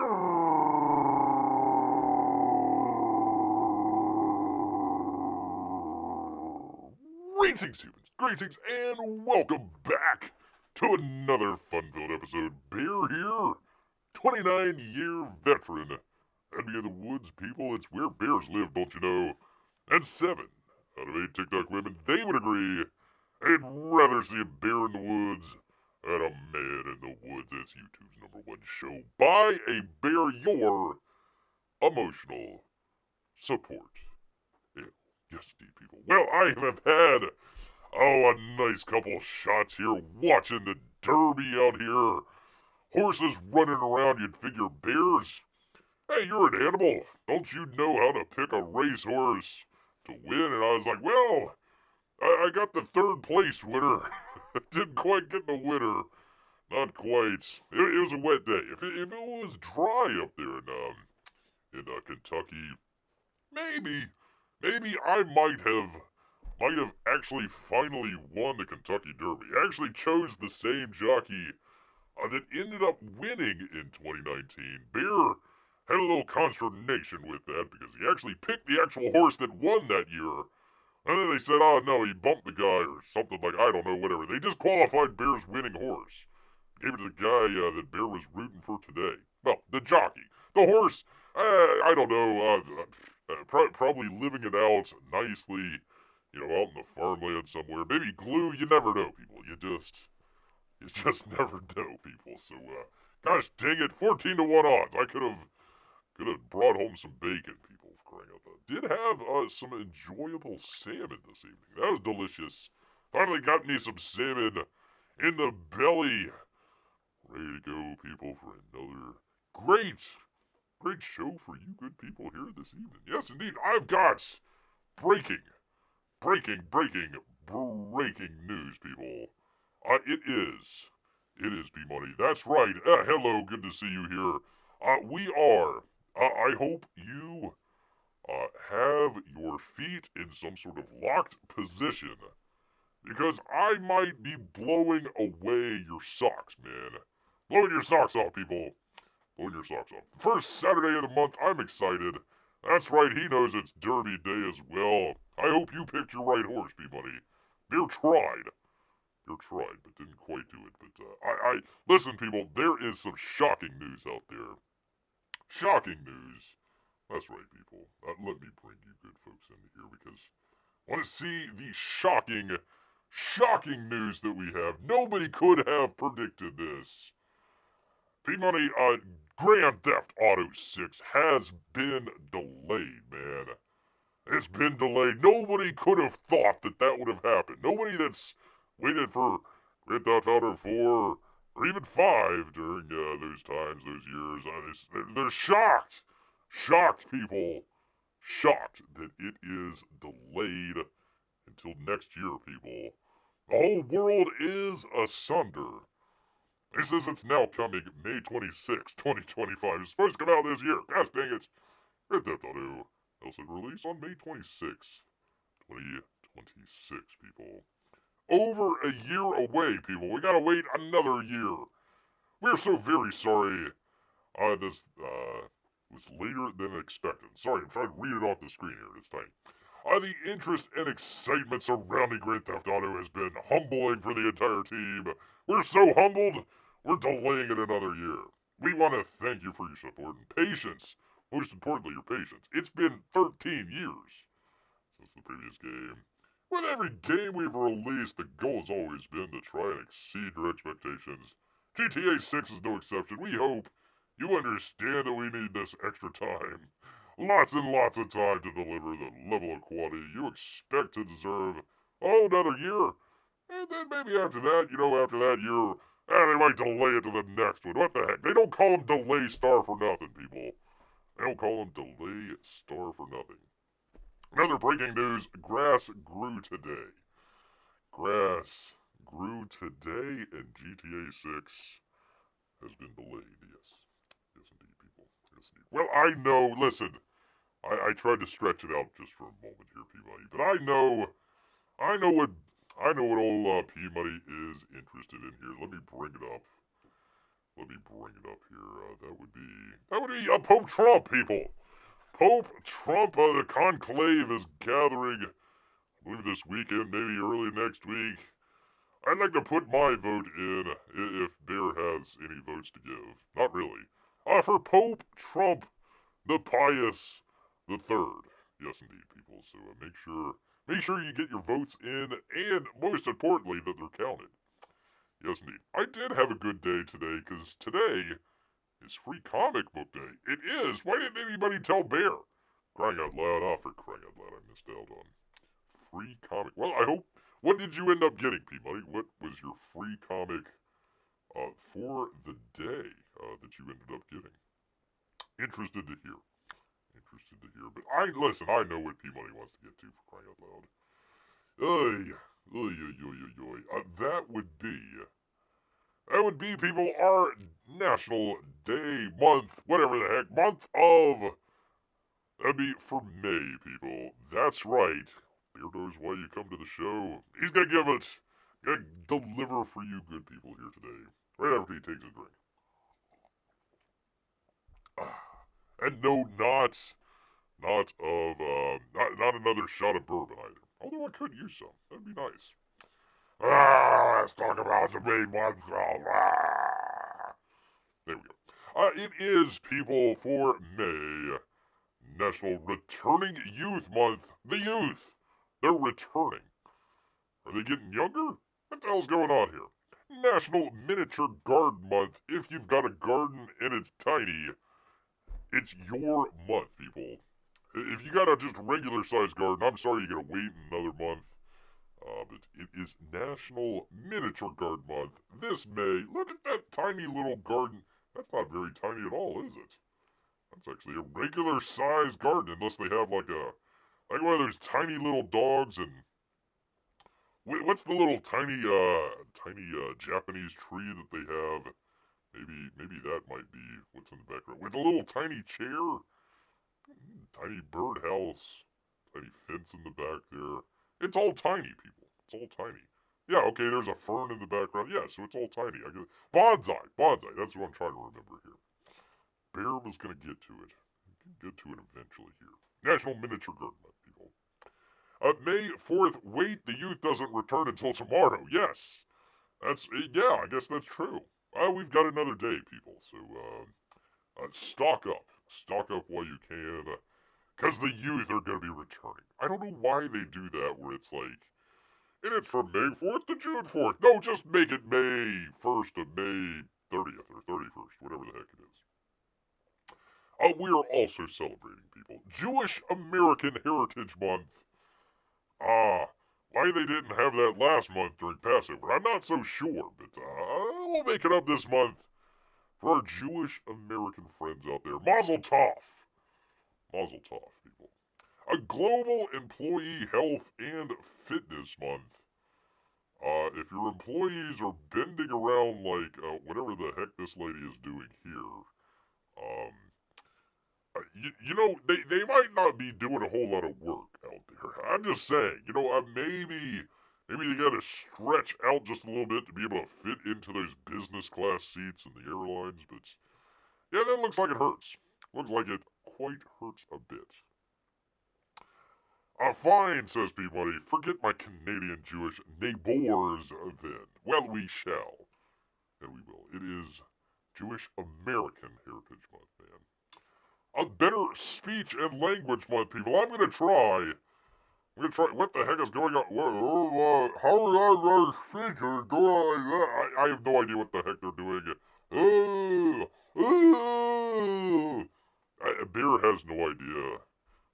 Greetings, humans, greetings, and welcome back to another fun-filled episode. Bear here, 29-year veteran. Enemy of the woods, people, it's where bears live, don't you know? And 7 out of 8 TikTok women, they would agree they'd rather see a bear in the woods than a man in the woods. It's YouTube's #1 show by a bear, your emotional support. Yeah, yes, indeed, people. Well, I have had a nice couple shots here watching the derby out here. Horses running around, you'd figure bears. Hey, you're an animal. Don't you know how to pick a racehorse to win? And I was like, well, I got the 3rd place winner. Didn't quite get the winner. Not quite. It was a wet day. If it was dry up there in Kentucky, maybe I might have actually finally won the Kentucky Derby. I actually chose the same jockey that ended up winning in 2019. Bear had a little consternation with that because he actually picked the actual horse that won that year. And then they said, oh no, he bumped the guy or something like, I don't know, whatever. They disqualified Bear's winning horse. Gave it to the guy that Bear was rooting for today. Well, the jockey. The horse, I don't know, probably living it out nicely, out in the farmland somewhere. Maybe glue, you never know, people. You just never know, people. So, gosh dang it, 14-1 odds. I could have brought home some bacon, people, for crying out loud. Did have some enjoyable salmon this evening. That was delicious. Finally got me some salmon in the belly. Ready to go, people, for another great show for you good people here this evening. Yes, indeed, I've got breaking news, people. It is B-Money. That's right. Hello, good to see you here. We are, I hope you have your feet in some sort of locked position, because I might be blowing away your socks, man. Blowing your socks off, people. Blowing your socks off. First Saturday of the month, I'm excited. That's right, he knows it's Derby Day as well. I hope you picked your right horse, B-Money. Bear tried. But didn't quite do it. But, listen, people, there is some shocking news out there. Shocking news. That's right, people. Let me bring you good folks into here because I want to see the shocking news that we have. Nobody could have predicted this. P-Money, Grand Theft Auto 6 has been delayed, man. It's been delayed. Nobody could have thought that would have happened. Nobody that's waited for Grand Theft Auto 4 or even 5 during those times, those years. They're shocked. Shocked, people. Shocked that it is delayed until next year, people. The whole world is asunder. It says it's now coming May 26, 2025. It's supposed to come out this year. Gosh dang it. Grand Theft Auto also release on May 26th, 2026, people. Over a year away, people. We gotta wait another year. We're so very sorry. This was later than expected. Sorry, I'm trying to read it off the screen here. It's tiny. The interest and excitement surrounding Grand Theft Auto has been humbling for the entire team. We're so humbled, we're delaying it another year. We want to thank you for your support and patience. Most importantly, your patience. It's been 13 years since the previous game. With every game we've released, the goal has always been to try and exceed your expectations. GTA 6 is no exception. We hope you understand that we need this extra time. Lots and lots of time to deliver the level of quality you expect to deserve. Oh, another year. And then maybe after that year, they might delay it to the next one. What the heck? They don't call them delay star for nothing, people. They don't call them delay star for nothing. Another breaking news, grass grew today. Grass grew today and GTA 6 has been delayed, yes. Yes, indeed, people. Yes, indeed. Well, I know, listen, I tried to stretch it out just for a moment here, P-Money, but I know what old P-Money is interested in here. Let me bring it up. let me bring it up here. That would be Pope Trump, people. Pope Trump, the conclave is gathering, I believe this weekend, maybe early next week. I'd like to put my vote in, if Bear has any votes to give. Not really. For Pope Trump, the Pious the Third. Yes, indeed, people. So make sure you get your votes in, and most importantly, that they're counted. Yes, indeed. I did have a good day today, because today is Free Comic Book Day. It is. Why didn't anybody tell Bear? Crying out loud. For crying out loud, I missed out on free comic. Well, I hope. What did you end up getting, P-Money? What was your free comic for the day that you ended up getting? Interested to hear. But I know what P-Money wants to get to, for crying out loud. That would be, people, our National Day, month, whatever the heck, month of, that'd be for May, people. That's right. Bear knows why you come to the show. He's gonna deliver for you good people here today, right after he takes a drink. And no, not another shot of bourbon either. Although I could use some. That'd be nice. Let's talk about the main one. There we go. It is, people, for May, National Returning Youth Month. The youth, they're returning. Are they getting younger? What the hell's going on here? National Miniature Garden Month. If you've got a garden and it's tiny, it's your month, people. If you got a just regular sized garden, I'm sorry you gotta wait another month. But it is National Miniature Garden Month this May. Look at that tiny little garden. That's not very tiny at all, is it? That's actually a regular sized garden, unless they have like one of those tiny little dogs. And what's the little tiny Japanese tree that they have? Maybe that might be what's in the background. With a little tiny chair, tiny birdhouse, tiny fence in the back there. It's all tiny, people. It's all tiny. Yeah, okay, there's a fern in the background. Yeah, so it's all tiny. Bonsai. That's what I'm trying to remember here. Bear was going to get to it. Get to it eventually here. National Miniature Garden Month, people. May 4th, wait, the youth doesn't return until tomorrow. Yes. I guess that's true. We've got another day, people. So, stock up. Stock up while you can. Because the youth are going to be returning. I don't know why they do that, where it's like, and it's from May 4th to June 4th. No, just make it May 1st to May 30th or 31st, whatever the heck it is. We are also celebrating, people, Jewish American Heritage Month. Why they didn't have that last month during Passover, I'm not so sure, but we'll make it up this month for our Jewish American friends out there. Mazel tov. Mazel tov, people. A Global Employee Health and Fitness Month. If your employees are bending around like whatever the heck this lady is doing here, they might not be doing a whole lot of work out there. I'm just saying, maybe they gotta stretch out just a little bit to be able to fit into those business class seats in the airlines, but yeah, that looks like it hurts. Looks like it quite hurts a bit. Fine, says Peabody. Forget my Canadian Jewish neighbors then. Well, we shall. And we will. It is Jewish American Heritage Month, man. A better speech and language month, people. I'm gonna try. What the heck is going on? How are speakers doing like that? I have no idea what the heck they're doing. Bear has no idea.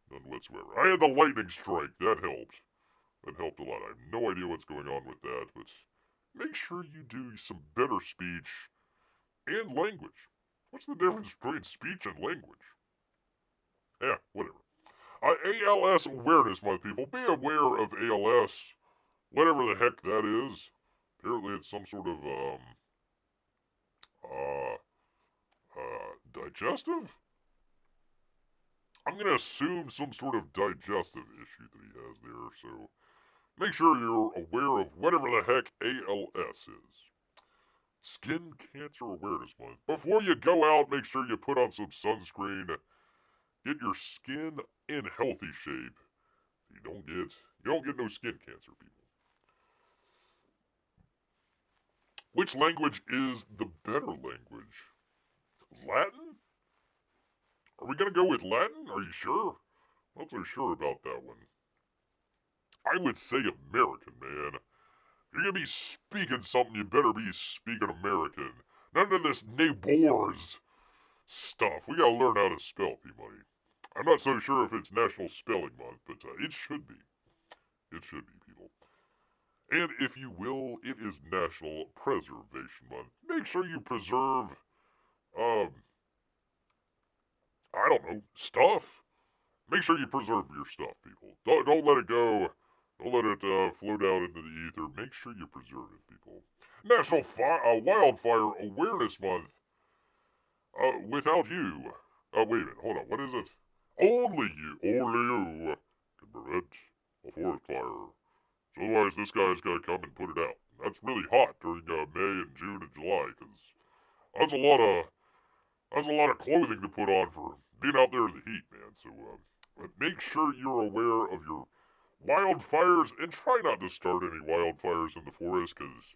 None whatsoever. I had the lightning strike. That helped. That helped a lot. I have no idea what's going on with that, but make sure you do some better speech and language. What's the difference between speech and language? Yeah, whatever. ALS Awareness Month, people. Be aware of ALS. Whatever the heck that is. Apparently it's some sort of, digestive? I'm going to assume some sort of digestive issue that he has there, so make sure you're aware of whatever the heck ALS is. Skin Cancer Awareness Month. Before you go out, make sure you put on some sunscreen. Get your skin in healthy shape. You don't get no skin cancer, people. Which language is the better language? Latin? Are we gonna go with Latin? Are you sure? Not so sure about that one. I would say American, man. If you're gonna be speaking something, you better be speaking American. None of this neighbors stuff. We gotta learn how to spell, P-Money. I'm not so sure if it's National Spelling Month, but it should be. It should be, people. And if you will, it is National Preservation Month. Make sure you preserve, I don't know, stuff. Make sure you preserve your stuff, people. Don't let it go. Don't let it float out into the ether. Make sure you preserve it, people. National Wildfire Awareness Month. Without you. Wait a minute. Hold on. What is it? Only you can prevent a forest fire. So otherwise, this guy's got to come and put it out. That's really hot during May and June and July, because that's a lot of clothing to put on for being out there in the heat, man. So make sure you're aware of your wildfires and try not to start any wildfires in the forest, because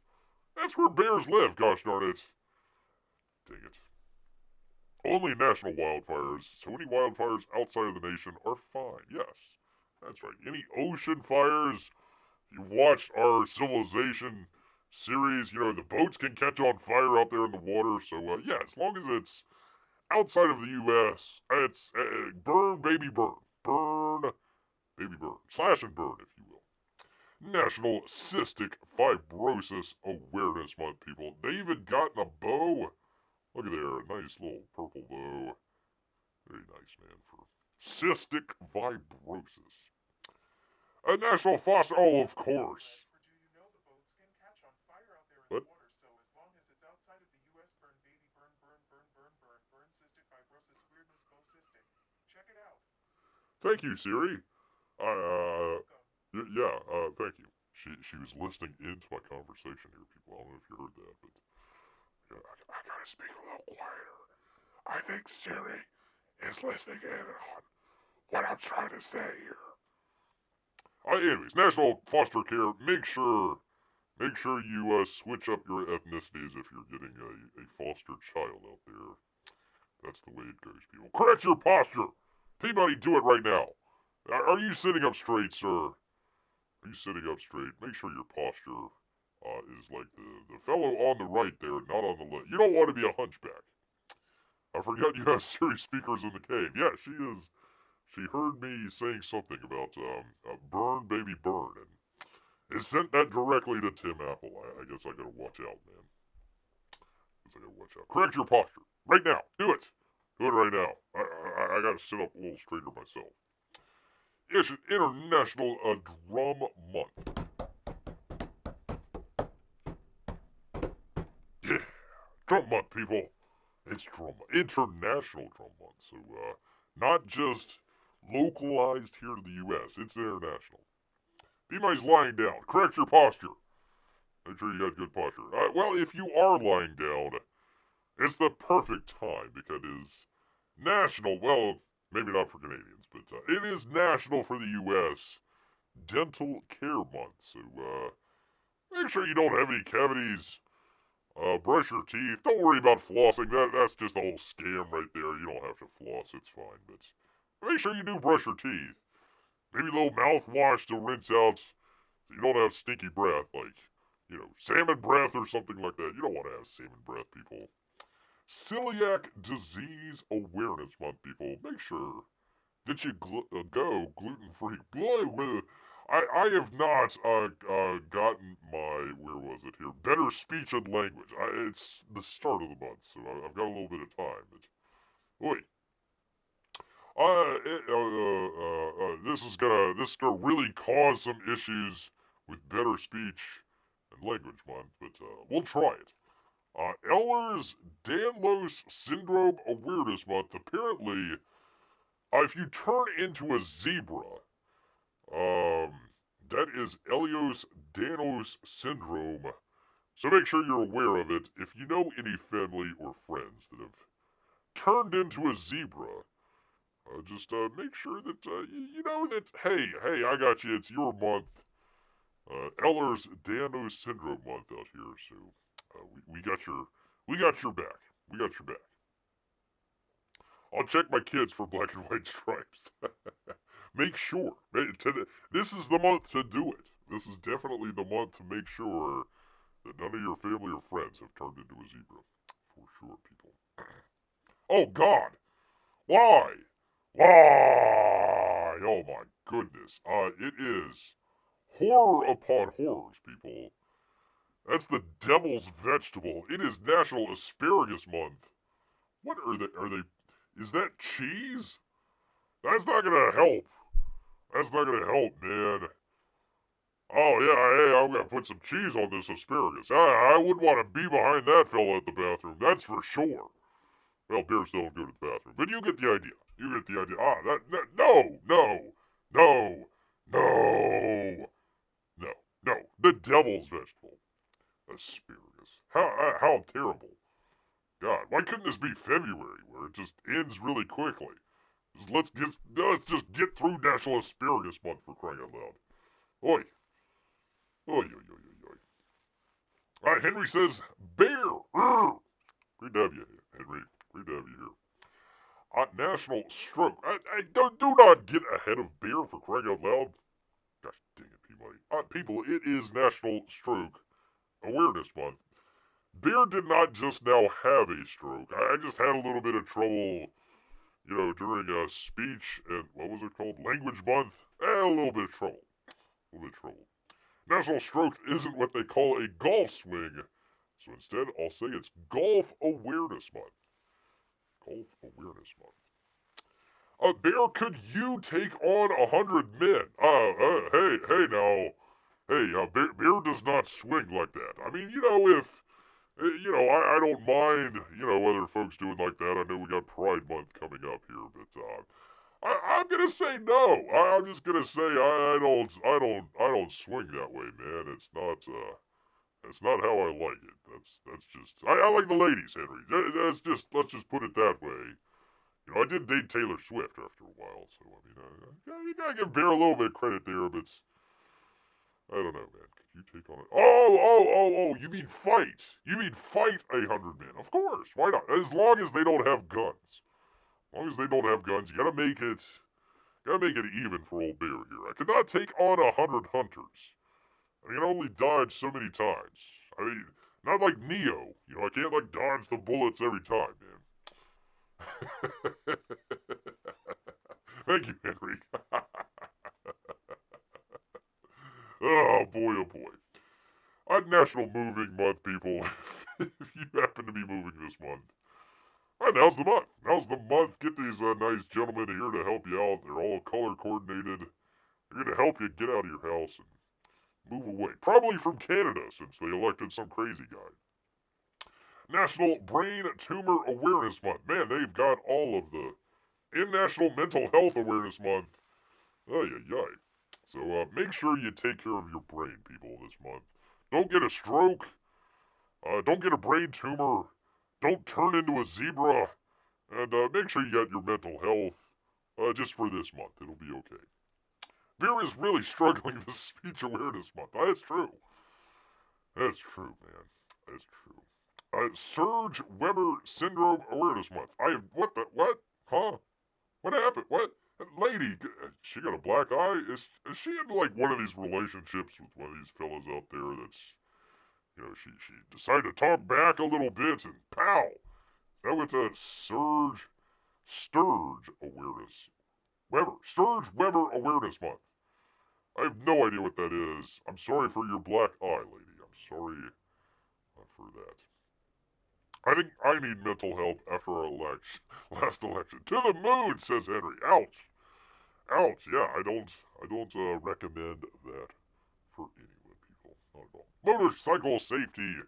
that's where bears live. Gosh darn it! Dang it. Only national wildfires, so any wildfires outside of the nation are fine. Yes, that's right. Any ocean fires, you've watched our Civilization series, you know, the boats can catch on fire out there in the water, so yeah, as long as it's outside of the U.S., it's burn, baby, burn. Burn, baby, burn. Slash and burn, if you will. National Cystic Fibrosis Awareness Month, people. They even gotten a bow. Look at there, a nice little purple bow. Very nice, man, for cystic fibrosis. A national foster, oh, of course. What? Thank you, Siri. Thank you. She was listening into my conversation here, people. I don't know if you heard that, but I gotta speak a little quieter. I think Siri is listening in on what I'm trying to say here. Anyways, National Foster Care. Make sure you switch up your ethnicities if you're getting a foster child out there. That's the way it goes, people. Correct your posture. P-Money, do it right now. Are you sitting up straight, sir? Are you sitting up straight? Make sure your posture is like the fellow on the right there, not on the left. You don't want to be a hunchback. I forgot you have Siri speakers in the cave. Yeah, she is. She heard me saying something about burn, baby, burn, and it sent that directly to Tim Apple. I guess I gotta watch out, man. Correct your posture right now. Do it. Do it right now. I gotta sit up a little straighter myself. It's International Drum Month. Yeah, Drum Month, people. It's International Drum Month. So, not just localized here to the U.S. It's international. P-Money's lying down. Correct your posture. Make sure you got good posture. Well, if you are lying down, it's the perfect time because it is national. Well, maybe not for Canadians, but it is national for the U.S. Dental Care Month. So make sure you don't have any cavities. Brush your teeth. Don't worry about flossing. That's just a whole scam right there. You don't have to floss. It's fine. But make sure you do brush your teeth. Maybe a little mouthwash to rinse out so you don't have stinky breath. Like, you know, salmon breath or something like that. You don't want to have salmon breath, people. Celiac Disease Awareness Month, people. Make sure that you go gluten-free. I have not gotten my, where was it here? Better speech and language. It's the start of the month, so I've got a little bit of time. But, wait. This is gonna really cause some issues with Better Speech and Language Month, but we'll try it. Ehlers-Danlos Syndrome Awareness Month. Apparently, if you turn into a zebra, that is Ehlers-Danlos Syndrome. So make sure you're aware of it. If you know any family or friends that have turned into a zebra, just make sure that you know that, hey, I got you. It's your month. Eller's Dano Syndrome month out here, so we got your back. We got your back. I'll check my kids for black and white stripes. Make sure. This is the month to do it. This is definitely the month to make sure that none of your family or friends have turned into a zebra. For sure, people. Oh, God. Why? Why? Oh, my goodness. It is horror upon horrors, people. That's the devil's vegetable. It is National Asparagus Month. What are they? Is that cheese? That's not gonna help. That's not gonna help, man. Oh, yeah, hey, I'm gonna put some cheese on this asparagus. I wouldn't want to be behind that fella at the bathroom, that's for sure. Well, bears don't go to the bathroom, but you get the idea. You get the idea. No. The devil's vegetable. Asparagus. How terrible. God, why couldn't this be February, where it just ends really quickly? Let's just get through National Asparagus Month, for crying out loud. Oi. Oi. Alright, Henry says, bear. Grrrr. Great to have you, Henry. Great to have you here. National Stroke. Do not get ahead of bear, for crying out loud. Gosh dang it, P-Money. People, it is National Stroke Awareness Month. Bear did not just now have a stroke. I just had a little bit of trouble, during a speech and, what was it called? Language Month? A little bit of trouble. National Stroke isn't what they call a golf swing. So instead, I'll say it's Golf Awareness Month. Golf Awareness Month. Bear, could you take on 100 men? Hey now. Hey, Bear does not swing like that. I mean, if... I don't mind, other folks doing like that. I know we got Pride Month coming up here, but I'm gonna say no. I'm just gonna say I don't swing that way, man. It's not how I like it. That's just I like the ladies, Henry. Let's just put it that way. I did date Taylor Swift after a while, so I mean, you gotta give Bear a little bit of credit there, but I don't know, man. You take on it. Oh, you mean fight. You mean fight 100 men. Of course. Why not? As long as they don't have guns. As long as they don't have guns, you gotta make it even for old Bear here. I cannot take on 100 hunters. I can only dodge so many times. I mean, not like Neo. I can't dodge the bullets every time, man. Thank you, Henry. Oh boy. National Moving Month, people. If you happen to be moving this month. Alright, now's the month. Now's the month. Get these nice gentlemen here to help you out. They're all color coordinated. They're going to help you get out of your house and move away. Probably from Canada, since they elected some crazy guy. National Brain Tumor Awareness Month. Man, they've got all of the... In National Mental Health Awareness Month. Ay. So make sure you take care of your brain, people, this month. Don't get a stroke. Don't get a brain tumor. Don't turn into a zebra. And make sure you got your mental health just for this month. It'll be okay. Bear is really struggling this speech awareness month. That's true. That's true, man. That's true. Serge Weber Syndrome Awareness Month. What? Huh? What happened? What? Lady, she got a black eye? Is she in one of these relationships with one of these fellas out there that's, she decided to talk back a little bit and pow! Is that what Sturge Weber Awareness Month? I have no idea what that is. I'm sorry for your black eye, lady. I'm sorry for that. I think I need mental help after our last election. To the moon, says Henry. Ouch. Yeah, I don't recommend that for anyone, people. Not at all. Motorcycle Safety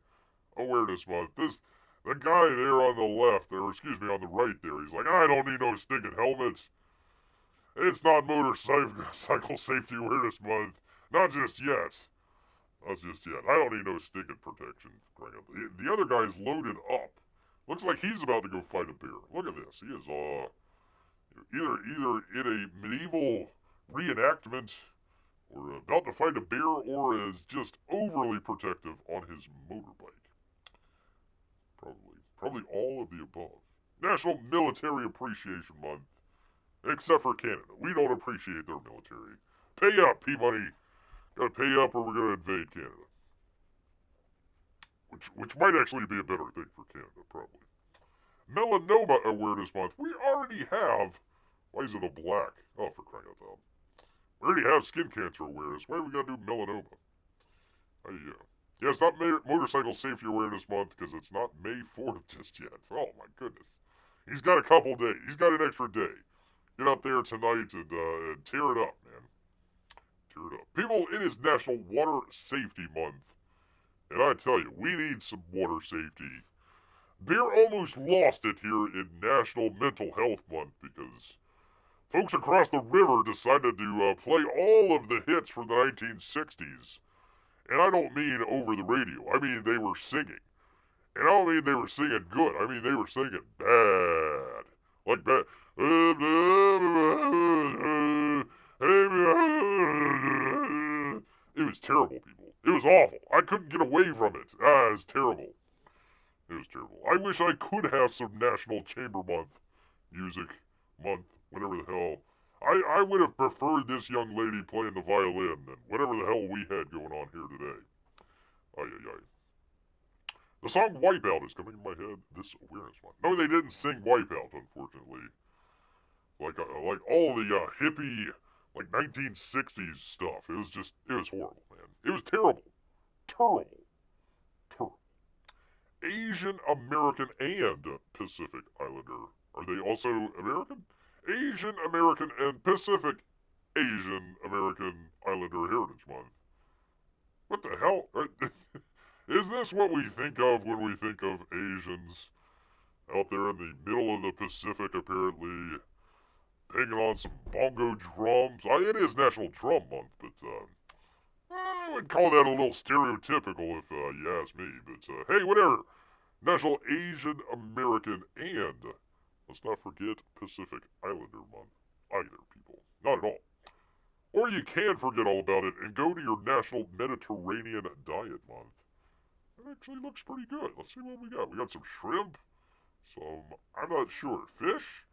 Awareness Month. The guy there on the left, or excuse me, on the right there, he's like, I don't need no stinking helmet. It's not Motorcycle Safety Awareness Month. Not just yet. That's just yet. I don't need no stick-it protection. The other guy's loaded up. Looks like he's about to go fight a bear. Look at this. He is either in a medieval reenactment, or about to fight a bear, or is just overly protective on his motorbike. Probably all of the above. National Military Appreciation Month. Except for Canada. We don't appreciate their military. Pay up, P-Money. Gotta pay up or we're gonna invade Canada. Which might actually be a better thing for Canada, probably. Melanoma Awareness Month. We already have... Why is it a black? Oh, for crying out loud. We already have skin cancer awareness. Why do we gotta do melanoma? Yeah, it's not Motorcycle Safety Awareness Month because it's not May 4th just yet. Oh, my goodness. He's got a couple days. He's got an extra day. Get out there tonight and tear it up, man. Tear it up. People, it is National Water Safety Month. And I tell you, we need some water safety. Bear almost lost it here in National Mental Health Month because folks across the river decided to play all of the hits from the 1960s. And I don't mean over the radio. I mean they were singing. And I don't mean they were singing good. I mean they were singing bad. Like bad. It was terrible, people. It was awful. I couldn't get away from it. It was terrible. It was terrible. I wish I could have some National Chamber Month music month, whatever the hell. I would have preferred this young lady playing the violin than whatever the hell we had going on here today. The song Wipeout is coming in my head this awareness month. No, they didn't sing Wipeout, unfortunately. Like all the hippie, like 1960s stuff. It was horrible, man. It was terrible. Terrible. Asian American and Pacific Islander. Are they also American? Asian American and Pacific Asian American Islander Heritage Month. What the hell? Is this what we think of when we think of Asians? Out there in the middle of the Pacific, apparently, banging on some bongo drums. It is National Drum Month, but I would call that a little stereotypical if you ask me. But hey, whatever. National Asian American and, let's not forget, Pacific Islander Month either, people. Not at all. Or you can forget all about it and go to your National Mediterranean Diet Month. It actually looks pretty good. Let's see what we got. We got some shrimp, I'm not sure, fish?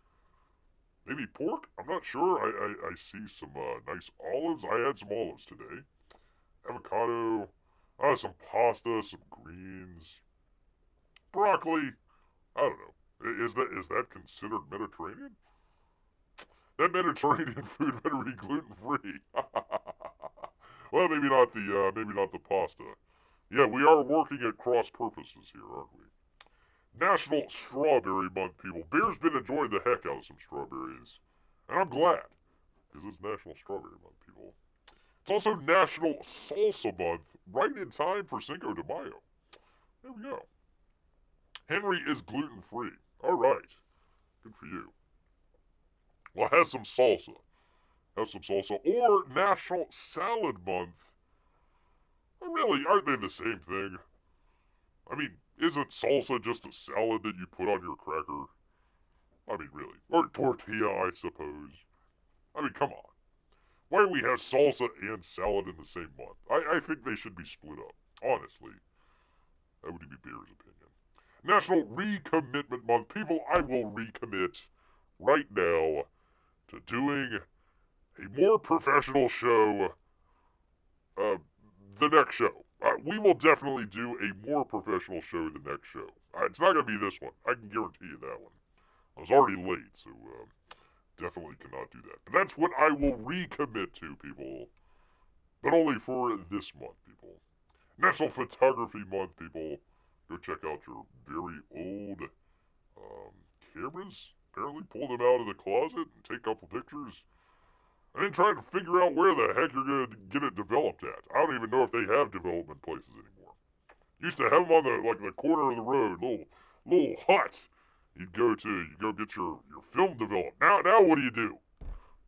Maybe pork? I'm not sure. I see some nice olives. I had some olives today. Avocado. Some pasta, some greens. Broccoli. I don't know. Is that considered Mediterranean? That Mediterranean food better be gluten-free. Well, maybe not the pasta. Yeah, we are working at cross purposes here, aren't we? National Strawberry Month, people. Bear's been enjoying the heck out of some strawberries. And I'm glad. Because it's National Strawberry Month, people. It's also National Salsa Month, right in time for Cinco de Mayo. There we go. Henry is gluten-free. All right. Good for you. Well, have some salsa. Or National Salad Month. Really, aren't they the same thing? I mean, isn't salsa just a salad that you put on your cracker? I mean, really. Or tortilla, I suppose. I mean, come on. Why do we have salsa and salad in the same month? I think they should be split up. Honestly. That would be Bear's opinion. National Recommitment Month. People, I will recommit right now to doing a more professional show the next show. We will definitely do a more professional show the next show. It's not going to be this one. I can guarantee you that one. I was already late, so definitely cannot do that. But that's what I will recommit to, people. But only for this month, people. National Photography Month, people. Go check out your very old cameras. Apparently pull them out of the closet and take a couple pictures. And then try to figure out where the heck you're going to get it developed at. I don't even know if they have development places anymore. Used to have them on the corner of the road, little hut. You'd go get your film developed. Now what do you do?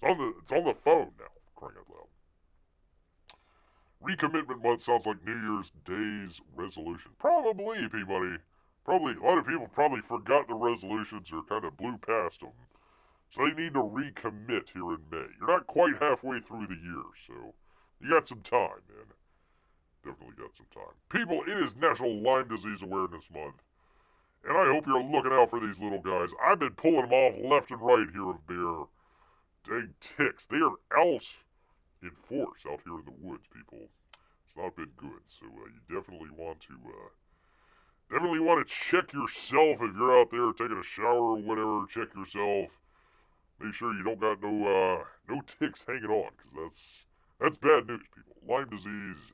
It's on the phone now, crying out loud. Recommitment month sounds like New Year's Day's resolution. Probably, P-Money. Probably, a lot of people probably forgot the resolutions or kind of blew past them. So they need to recommit here in May. You're not quite halfway through the year, so you got some time, man. Definitely got some time. People, it is National Lyme Disease Awareness Month. And I hope you're looking out for these little guys. I've been pulling them off left and right here of Bear. Dang ticks. They are out in force out here in the woods, people. It's not been good. So you definitely want to check yourself if you're out there taking a shower or whatever. Check yourself. Make sure you don't got no ticks hanging on, because that's bad news, people. Lyme disease,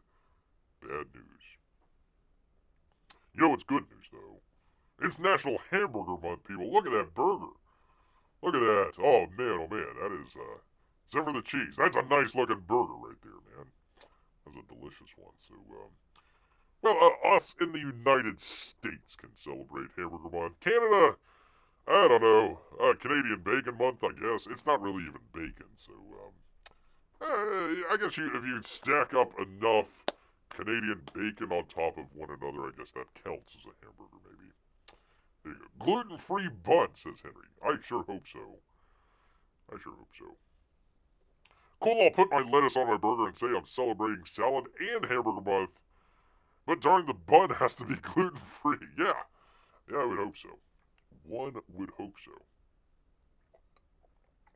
bad news. You know what's good news, though? It's National Hamburger Month, people. Look at that burger. Look at that. Oh, man, that is, except for the cheese. That's a nice-looking burger right there, man. That's a delicious one. So, us in the United States can celebrate Hamburger Month. Canada, I don't know. Canadian Bacon Month, I guess. It's not really even bacon, so, I guess if you stack up enough Canadian bacon on top of one another, I guess that counts as a hamburger, maybe. There you go. Gluten-free bun, says Henry. I sure hope so. Cool, I'll put my lettuce on my burger and say I'm celebrating salad and hamburger month. But darn, the bun has to be gluten-free. Yeah, I would hope so. One would hope so.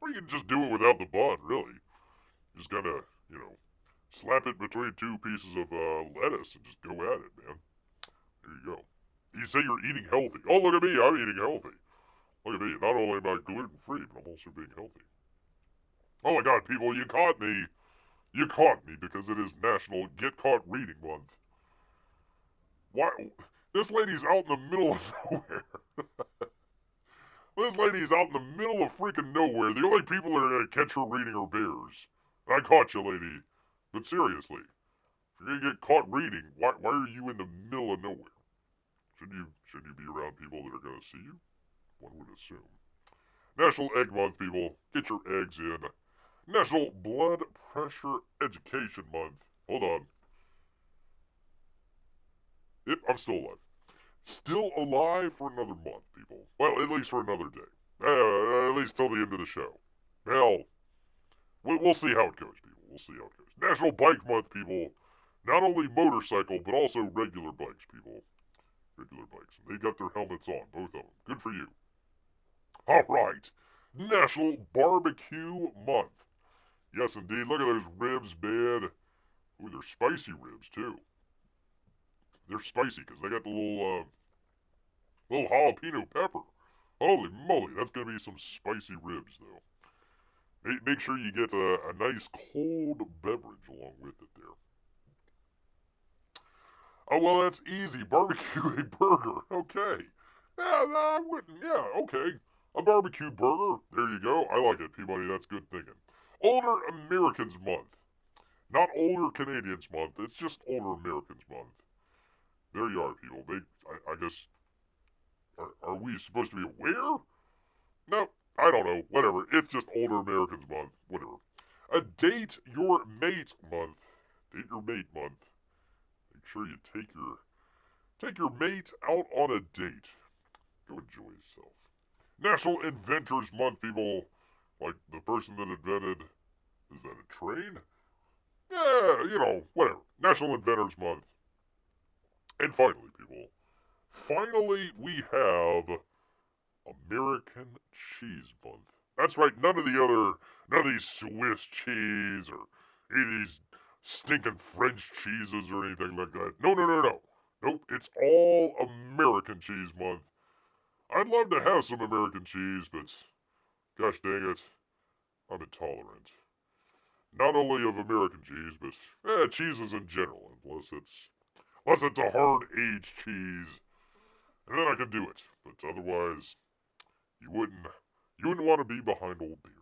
Or you can just do it without the bun, really. Just gotta, slap it between two pieces of lettuce and just go at it, man. There you go. You say you're eating healthy. Oh, look at me, I'm eating healthy. Look at me, not only am I gluten-free, but I'm also being healthy. Oh my god, people, you caught me. You caught me because it is National Get Caught Reading Month. Why? This lady's out in the middle of nowhere. This lady's out in the middle of freaking nowhere. The only people that are going to catch her reading are bears. I caught you, lady. But seriously, if you're going to get caught reading, why are you in the middle of nowhere? Should you be around people that are going to see you? One would assume. National Egg Month, people. Get your eggs in. National Blood Pressure Education Month. Hold on. Yep, I'm still alive. Still alive for another month, people. Well, at least for another day. At least till the end of the show. Hell, we'll see how it goes, people. We'll see how it goes. National Bike Month, people. Not only motorcycle, but also regular bikes, people. Regular bikes. They got their helmets on, both of them. Good for you. Alright. National Barbecue Month. Yes, indeed. Look at those ribs, man. Ooh, they're spicy ribs, too. They're spicy because they got the little jalapeno pepper. Holy moly, that's going to be some spicy ribs, though. Make sure you get a nice cold beverage along with it there. Oh, well, that's easy. Barbecue a burger. Okay. Yeah, I wouldn't. Yeah, okay. A barbecue burger. There you go. I like it, Peabody. That's good thinking. Older Americans Month. Not Older Canadians Month. It's just Older Americans Month. There you are, people. I guess, are we supposed to be aware? No, I don't know. Whatever. It's just Older Americans Month. Whatever. A Date Your Mate Month. Date Your Mate Month. Make sure you take your mate out on a date. Go enjoy yourself. National Inventors Month, people. Like the person that invented, is that a train? Yeah, whatever. National Inventors Month. And finally, people, we have American Cheese Month. That's right, none of these Swiss cheese or any of these stinking French cheeses or anything like that. No. Nope, it's all American Cheese Month. I'd love to have some American cheese, but gosh dang it, I'm intolerant. Not only of American cheese, but cheeses in general, unless it's a hard-aged cheese, and then I can do it. But otherwise, you wouldn't want to be behind old beer.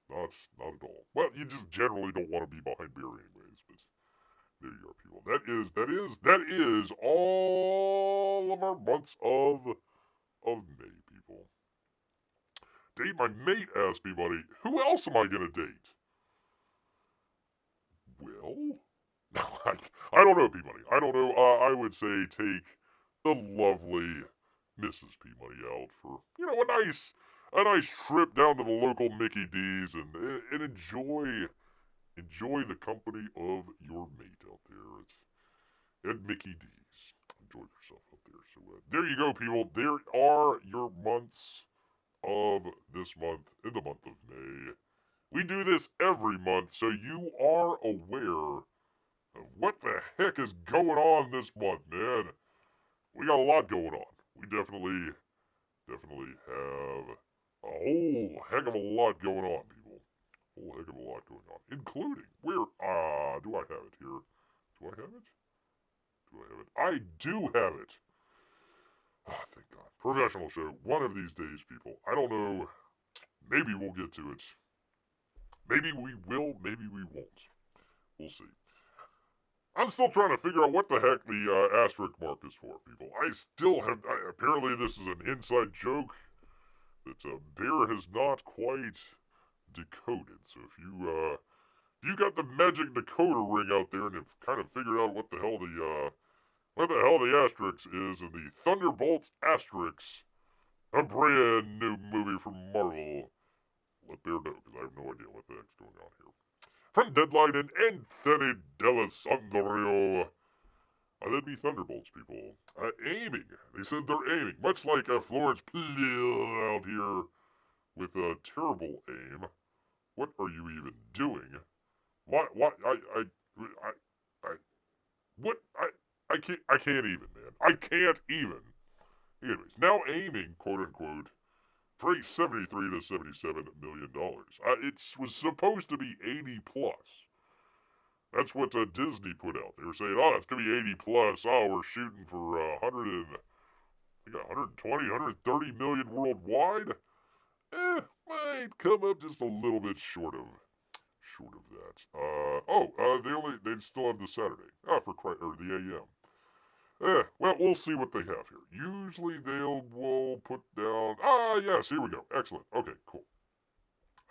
Not at all. Well, you just generally don't want to be behind beer anyways, but there you are, people. That is all of our months of May, people. Date my mate, asked me, buddy. Who else am I gonna date? Well, I don't know, P-Money. I don't know. I would say take the lovely Mrs. P-Money out for, a nice trip down to the local Mickey D's and enjoy the company of your mate out there at Mickey D's. Enjoy yourself out there. So there you go, people. There are your months of this month in the month of May. We do this every month, so you are aware of what the heck is going on this month, man. We got a lot going on. We definitely have a whole heck of a lot going on, people. Whole heck of a lot going on, including do I have it here? Do I have it? Do I have it? I do have it. Ah, thank God. Professional show. One of these days, people. I don't know. Maybe we'll get to it. Maybe we will. Maybe we won't. We'll see. I'm still trying to figure out what the heck the asterisk mark is for, people. Apparently this is an inside joke that Bear has not quite decoded. So if you got the magic decoder ring out there and have kind of figured out what the hell the asterisk is, and the Thunderbolts asterisk, a brand new movie from Marvel, let Bear know, because I have no idea what the heck's going on here. From Deadline and Anthony D'Alessandro. That'd be Thunderbolts, people. Aiming. They said they're aiming. Much like Florence Pugh out here with a terrible aim. What are you even doing? I can't even, man. I can't even. Anyways, now aiming, quote unquote, for $73 to $77 million. It was supposed to be 80 plus. That's what Disney put out. They were saying, it's going to be 80 plus. We're shooting for 120, 130 million worldwide. Might come up just a little bit short of that. They still have the Saturday. Or the AM. Well, we'll see what they have here. Usually will put down, yes, here we go. Excellent. Okay, cool.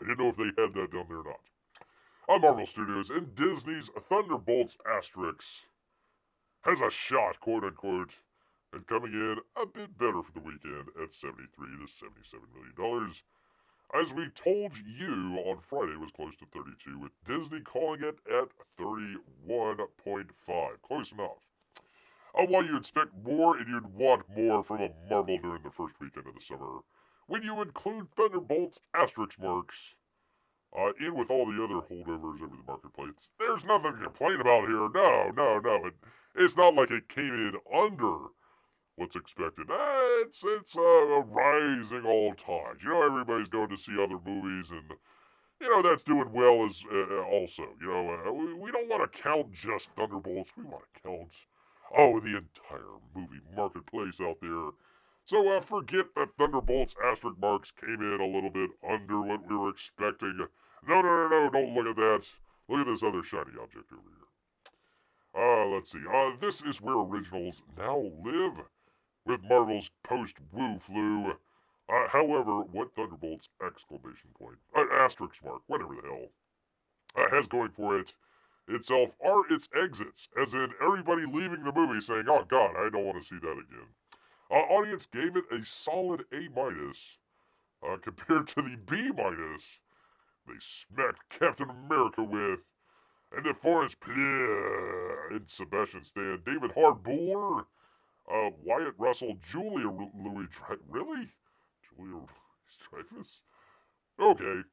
I didn't know if they had that down there or not. Marvel Studios and Disney's Thunderbolts asterisk has a shot, quote unquote, at coming in a bit better for the weekend at $73 to $77 million. As we told you on Friday, it was close to 32, with Disney calling it at 31.5. Close enough. While you expect more and you'd want more from a Marvel during the first weekend of the summer, when you include Thunderbolts asterisk marks in with all the other holdovers over the marketplace, there's nothing to complain about here. No. It's not like it came in under what's expected. It's rising all times. Everybody's going to see other movies, and that's doing well as also. We don't want to count just Thunderbolts. We want to count the entire movie marketplace out there. So forget that Thunderbolts asterisk marks came in a little bit under what we were expecting. No, don't look at that. Look at this other shiny object over here. Let's see. This is where originals now live, with Marvel's post-Woo flu. However, what Thunderbolts exclamation point, asterisk mark, whatever the hell, has going for it itself are its exits, as in everybody leaving the movie saying, oh god, I don't want to see that again. Audience gave it a solid A-, compared to the B- they smacked Captain America with, and the Florence Pugh and Sebastian Stan, David Harbour, Wyatt Russell, Julia Louis-Dreyfus, really? Julia Louis-Dreyfus? Okay.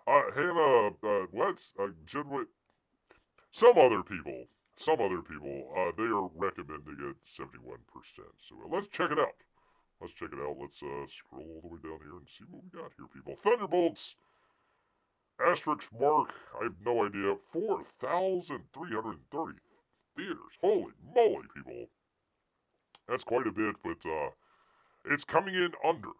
Hannah, some other people, they are recommending it 71%. So let's check it out. Let's scroll all the way down here and see what we got here, people. Thunderbolts, asterisk mark, I have no idea, 4,330 theaters. Holy moly, people. That's quite a bit, but it's coming in under.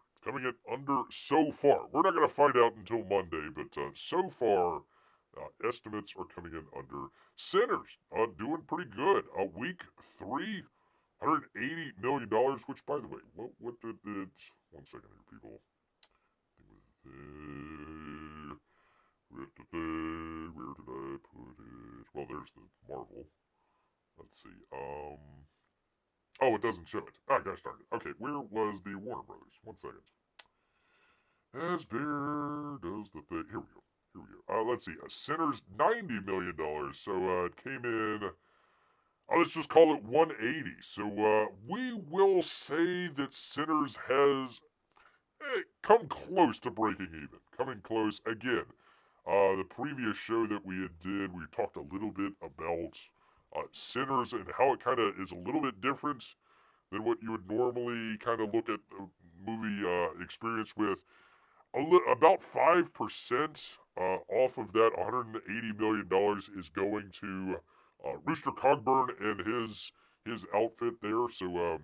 So far. We're not going to find out until Monday, but so far, estimates are coming in under. Sinners, doing pretty good. Week 3, $180 million, which, by the way, what did it... One second here, people. Where did I put it? Well, there's the Marvel. let's see. Oh, it doesn't show it. Ah, gosh darn it. Okay, where was the Warner Brothers? 1 second. As Bear does the thing. Here we go. Here we go. Let's see. Sinners, $90 million. So it came in. Let's just call it 180. So we will say that Sinners has come close to breaking even. Coming close again. The previous show that we did, we talked a little bit about Sinners and how it kind of is a little bit different than what you would normally kind of look at the movie experience with. About 5% off of that $180 million is going to Rooster Cogburn and his outfit there. So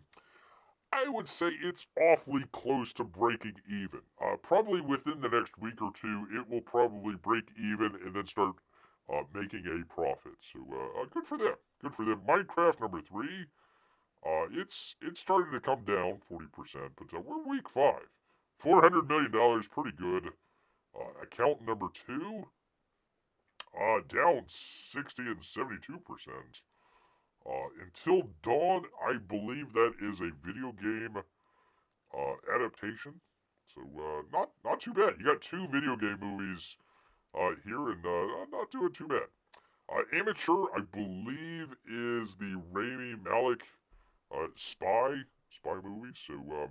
I would say it's awfully close to breaking even. Probably within the next week or two, it will probably break even and then start making a profit. So good for them. Good for them. Minecraft number 3. It's starting to come down 40%, but we're week 5. $400 million, pretty good. Account number 2, down 60 and 72%. Until Dawn, I believe that is a video game adaptation. So not too bad. You got 2 video game movies here, and not doing too bad. Amateur, I believe, is the Rami Malek spy movie. So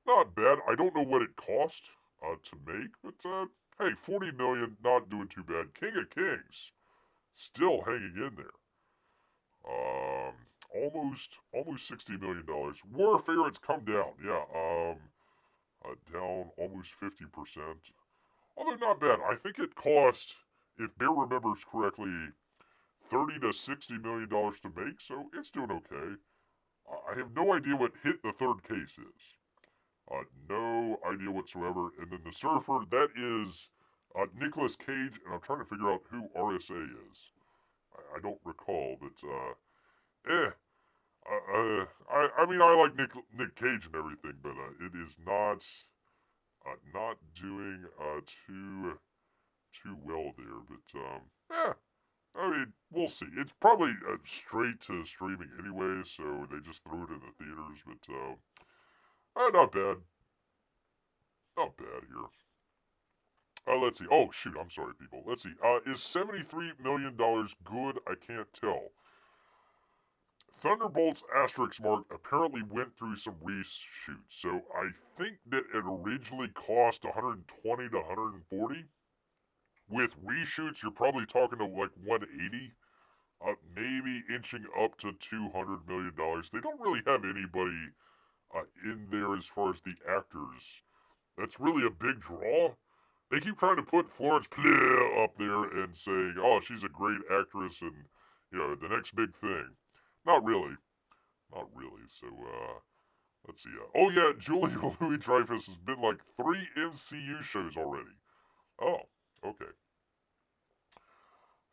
not bad. I don't know what it cost to make, but hey, 40 million, not doing too bad. King of Kings, still hanging in there. Almost $60 million. Warfare, it's come down. Yeah, down almost 50%. Although not bad. I think it cost, if Bear remembers correctly, $30 to $60 million to make, so it's doing okay. I have no idea what Hit the Third Case is. No idea whatsoever. And then the Surfer, that is Nicolas Cage, and I'm trying to figure out who RSA is. I don't recall, but I mean, I like Nick Cage and everything, but it is not doing too well there. But I mean, we'll see. It's probably straight to streaming anyway, so they just threw it in the theaters. But not bad. Not bad here. Let's see. Oh, shoot. I'm sorry, people. Let's see. Is $73 million good? I can't tell. Thunderbolt's asterisk mark apparently went through some reshoots. So I think that it originally cost 120 to 140. With reshoots, you're probably talking to like 180. Maybe inching up to $200 million. They don't really have anybody in there as far as the actors. That's really a big draw. They keep trying to put Florence Pugh up there and saying, oh, she's a great actress and, you know, the next big thing. Not really. Not really. So, let's see. Oh, yeah, Julia Louis-Dreyfus has been like 3 MCU shows already. Oh, okay.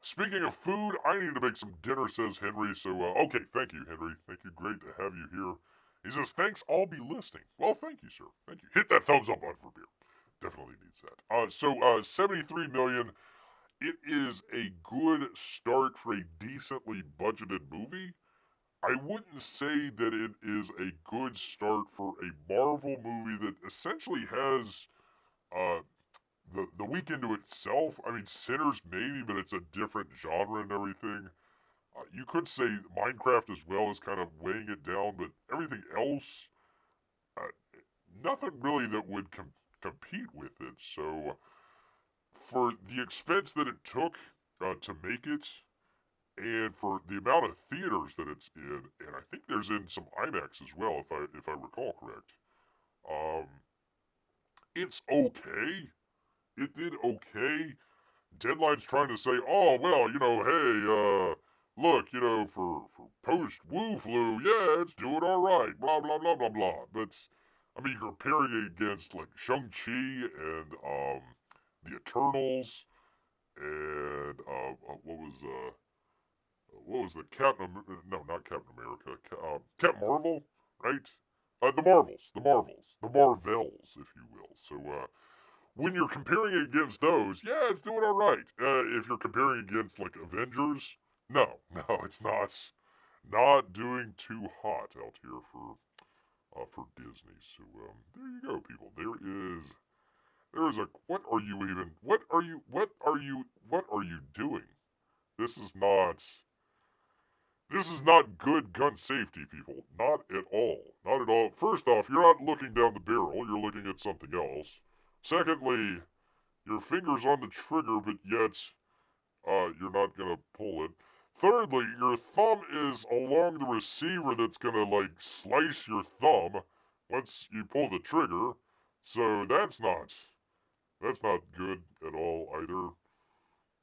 Speaking of food, I need to make some dinner, says Henry. So, okay, thank you, Henry. Thank you. Great to have you here. He says, thanks, I'll be listening. Well, thank you, sir. Thank you. Hit that thumbs up button for Beer. Definitely needs that. So, 73 million. It is a good start for a decently budgeted movie. I wouldn't say that it is a good start for a Marvel movie that essentially has the weekend to itself. I mean, Sinners maybe, but it's a different genre and everything. You could say Minecraft as well is kind of weighing it down, but everything else, nothing really that would compete with it. So, for the expense that it took to make it, and for the amount of theaters that it's in, and I think there's in some IMAX as well, if I recall correct. It's okay. It did okay. Deadline's trying to say, oh well, you know, hey, look, you know, for post Woo Flu, yeah, it's doing all right. Blah blah blah blah blah. But I mean, you're comparing it against like Shang-Chi and the Eternals and what was the Captain? No, not Captain America. Captain Marvel, right? The Marvels, the Marvels, if you will. So when you're comparing it against those, yeah, it's doing all right. If you're comparing against like Avengers, no, it's not. not doing too hot out here for Disney. So there you go, people. There is a what are you doing? This is not good gun safety, people. Not at all. Not at all. First off, you're not looking down the barrel, you're looking at something else. Secondly, your finger's on the trigger, but yet you're not gonna pull it. Thirdly, your thumb is along the receiver that's gonna like slice your thumb once you pull the trigger. So that's not good at all either.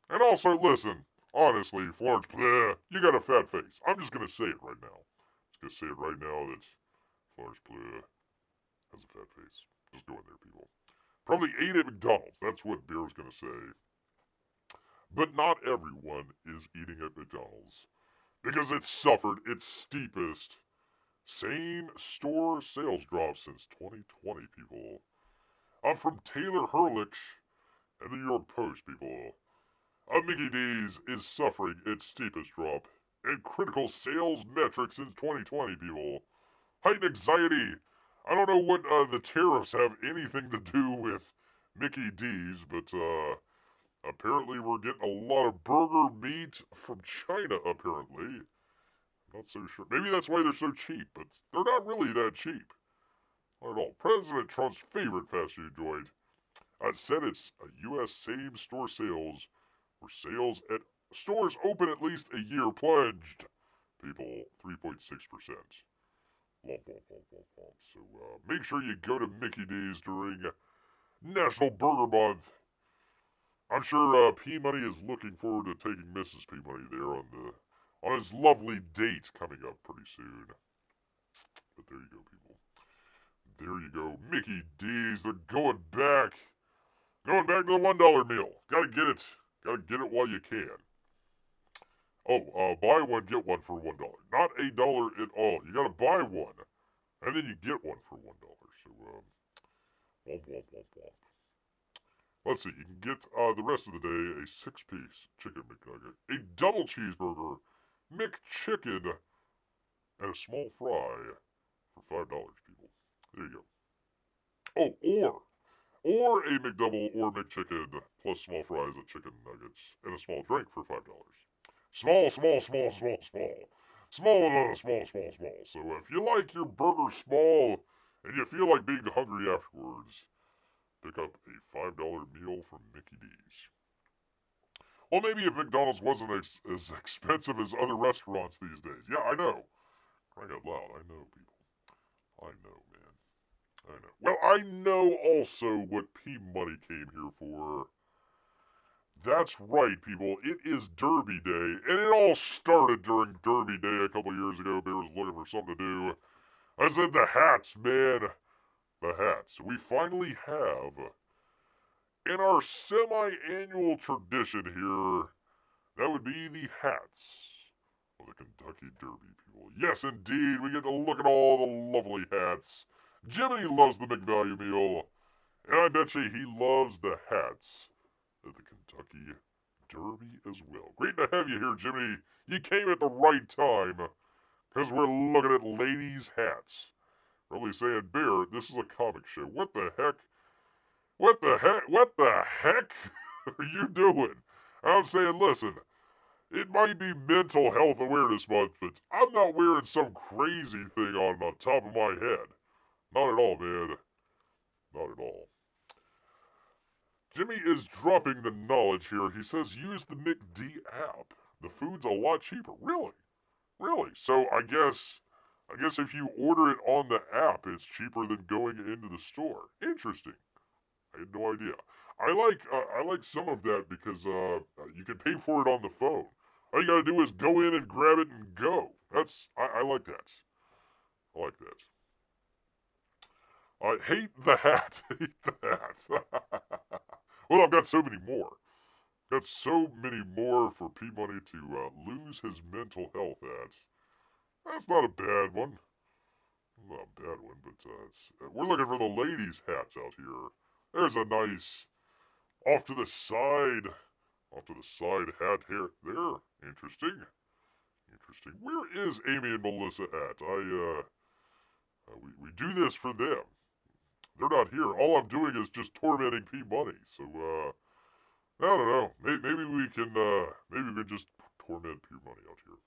And also, listen, honestly, Florence, bleh, you got a fat face. I'm just gonna say it right now. Just gonna say it right now that Florence, bleh, has a fat face. Just go in there, people. Probably ate at McDonald's. That's what Bear's gonna say. But not everyone is eating at McDonald's because it's suffered its steepest same-store sales drop since 2020, people. I'm from Taylor Herlich and the New York Post, people. Mickey D's is suffering its steepest drop in critical sales metrics since 2020, people. Heightened anxiety. I don't know what the tariffs have anything to do with Mickey D's, but apparently we're getting a lot of burger meat from China, apparently. Not so sure. Maybe that's why they're so cheap, but they're not really that cheap. Not at all. President Trump's favorite fast food joint said its U.S. same-store sales were sales at stores open at least a year plunged. People, 3.6%. So make sure you go to Mickey D's during National Burger Month. I'm sure P Money is looking forward to taking Mrs. P Money there on his lovely date coming up pretty soon. But there you go, people. There you go. Mickey D's, they're going back. Going back to the $1 meal. Gotta get it. Gotta get it while you can. Oh, buy one, get one for $1. Not $1 at all. You gotta buy one. And then you get one for $1. So, womp, womp, womp, womp. Let's see, you can get the rest of the day a 6-piece chicken McNugget, a double cheeseburger, McChicken, and a small fry for $5, people. There you go. Oh, or a McDouble or McChicken plus small fries and chicken nuggets and a small drink for $5. Small. Small. So if you like your burger small and you feel like being hungry afterwards, pick up a $5 meal from Mickey D's. Well, maybe if McDonald's wasn't as expensive as other restaurants these days. Yeah, I know. Crying out loud, I know, people. I know, man. I know. Well, I know also what P-Money came here for. That's right, people. It is Derby Day, and it all started during Derby Day a couple years ago. Bear was looking for something to do. I said the hats, man. The hats. We finally have, in our semi-annual tradition here, that would be the hats of the Kentucky Derby, people. Yes, indeed, we get to look at all the lovely hats. Jiminy loves the McValue meal, and I bet you he loves the hats of the Kentucky Derby as well. Great to have you here, Jiminy. You came at the right time, because we're looking at ladies' hats. Really saying, Bear, this is a comic show. What the heck? What the heck are you doing? I'm saying, listen, it might be Mental Health Awareness Month, but I'm not wearing some crazy thing on the top of my head. Not at all, man. Not at all. Jimmy is dropping the knowledge here. He says use the McD app. The food's a lot cheaper. Really? Really? So I guess if you order it on the app, it's cheaper than going into the store. Interesting. I had no idea. I like some of that because you can pay for it on the phone. All you gotta do is go in and grab it and go. I like that. I like that. I hate the hat. Hate the hat. Well, I've got so many more. Got so many more for P-Money to lose his mental health at. That's not a bad one. Not a bad one, but we're looking for the ladies' hats out here. There's a nice off to the side hat here. There, interesting. Interesting. Where is Amy and Melissa at? We do this for them. They're not here. All I'm doing is just tormenting P Money. So, I don't know. Maybe we can just torment P Money out here.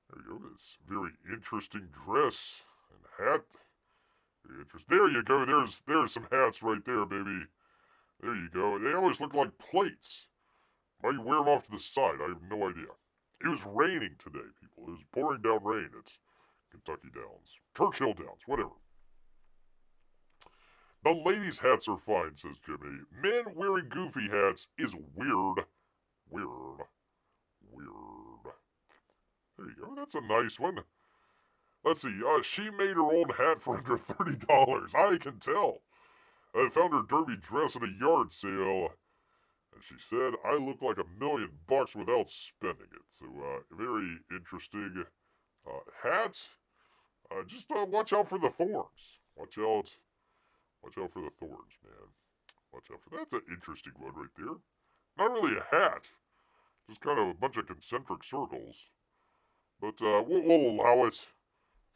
There you go. This very interesting dress and hat. Very interesting. There you go. There's some hats right there, baby. There you go. They almost look like plates. Why you wear them off to the side? I have no idea. It was raining today, people. It was pouring down rain at Kentucky Downs. Churchill Downs, whatever. The ladies' hats are fine, says Jimmy. Men wearing goofy hats is weird. Weird. Weird. There you go. That's a nice one. Let's see. She made her own hat for under $30. I can tell. I found her derby dress at a yard sale. And she said, I look like $1 million without spending it. So, very interesting hat. Just watch out for the thorns. Watch out for the thorns, man. Watch out for that. That's an interesting one right there. Not really a hat. Just kind of a bunch of concentric circles. But we'll allow it.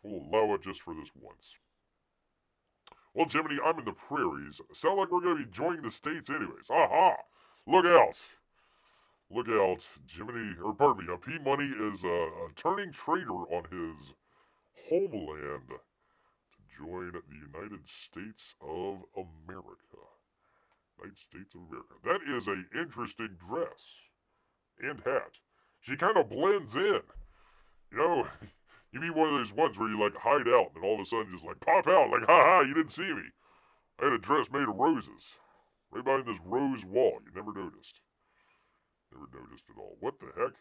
We'll allow it just for this once. Well, Jiminy, I'm in the prairies. Sound like we're going to be joining the States anyways. Aha! Look out! Look out, Jiminy, or pardon me, P Money is turning traitor on his homeland to join the United States of America. United States of America. That is an interesting dress and hat. She kind of blends in. You know, you mean one of those ones where you like hide out and then all of a sudden just like pop out, like, ha ha, you didn't see me. I had a dress made of roses. Right behind this rose wall. You never noticed. Never noticed at all. What the heck?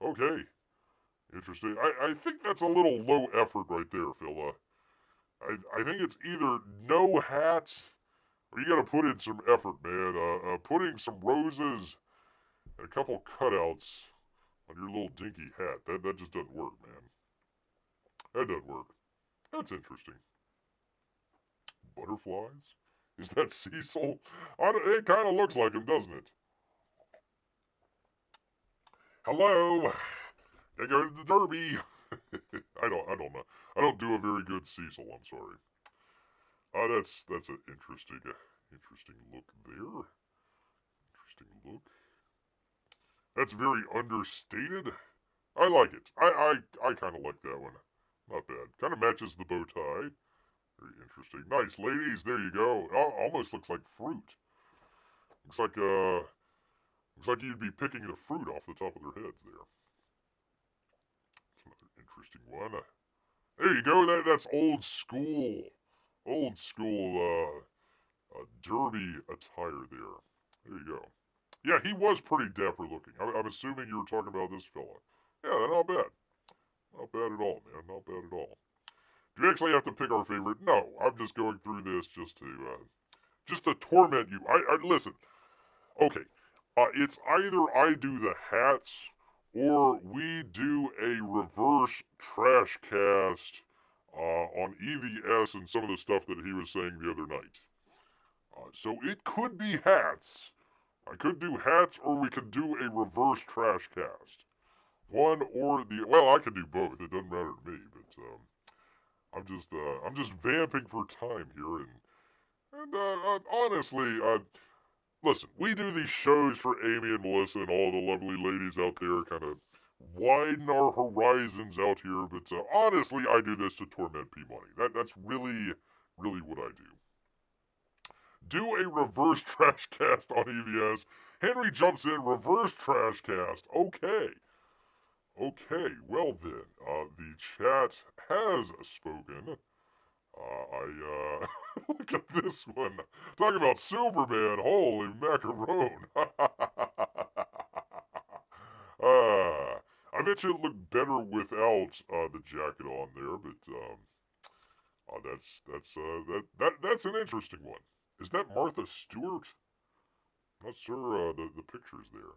Okay. Interesting. I think that's a little low effort right there, Phil. I think it's either no hat, or you gotta put in some effort, man. Putting some roses and a couple cutouts on your little dinky hat. That just doesn't work, man. That doesn't work. That's interesting. Butterflies? Is that Cecil? It kind of looks like him, doesn't it? Hello. I go to the Derby. I don't know. I don't do a very good Cecil. I'm sorry. That's an interesting look there. Interesting look. That's very understated. I like it. I kind of like that one. Not bad. Kind of matches the bow tie. Very interesting. Nice, ladies. There you go. Almost looks like fruit. Looks like you'd be picking the fruit off the top of their heads there. That's another interesting one. There you go. That's old school. Old school derby attire there. There you go. Yeah, he was pretty dapper looking. I'm assuming you were talking about this fella. Yeah, not bad. Not bad at all, man. Not bad at all. Do we actually have to pick our favorite? No, I'm just going through this just to torment you. I listen. Okay, it's either I do the hats or we do a reverse trash cast on EVS and some of the stuff that he was saying the other night. So it could be hats. I could do hats, or we could do a reverse trash cast. One or the well, I could do both. It doesn't matter to me, but I'm just vamping for time here, and honestly, listen, we do these shows for Amy and Melissa and all the lovely ladies out there, kind of widen our horizons out here. But honestly, I do this to torment P Money. That's really what I do. Do a reverse trash cast on EVS. Henry jumps in, reverse trash cast. Okay, well then, the chat has spoken. Look at this one. Talk about Superman. Holy macaron. I bet you it looked better without the jacket on there, but that's an interesting one. Is that Martha Stewart? Not sure the picture's there.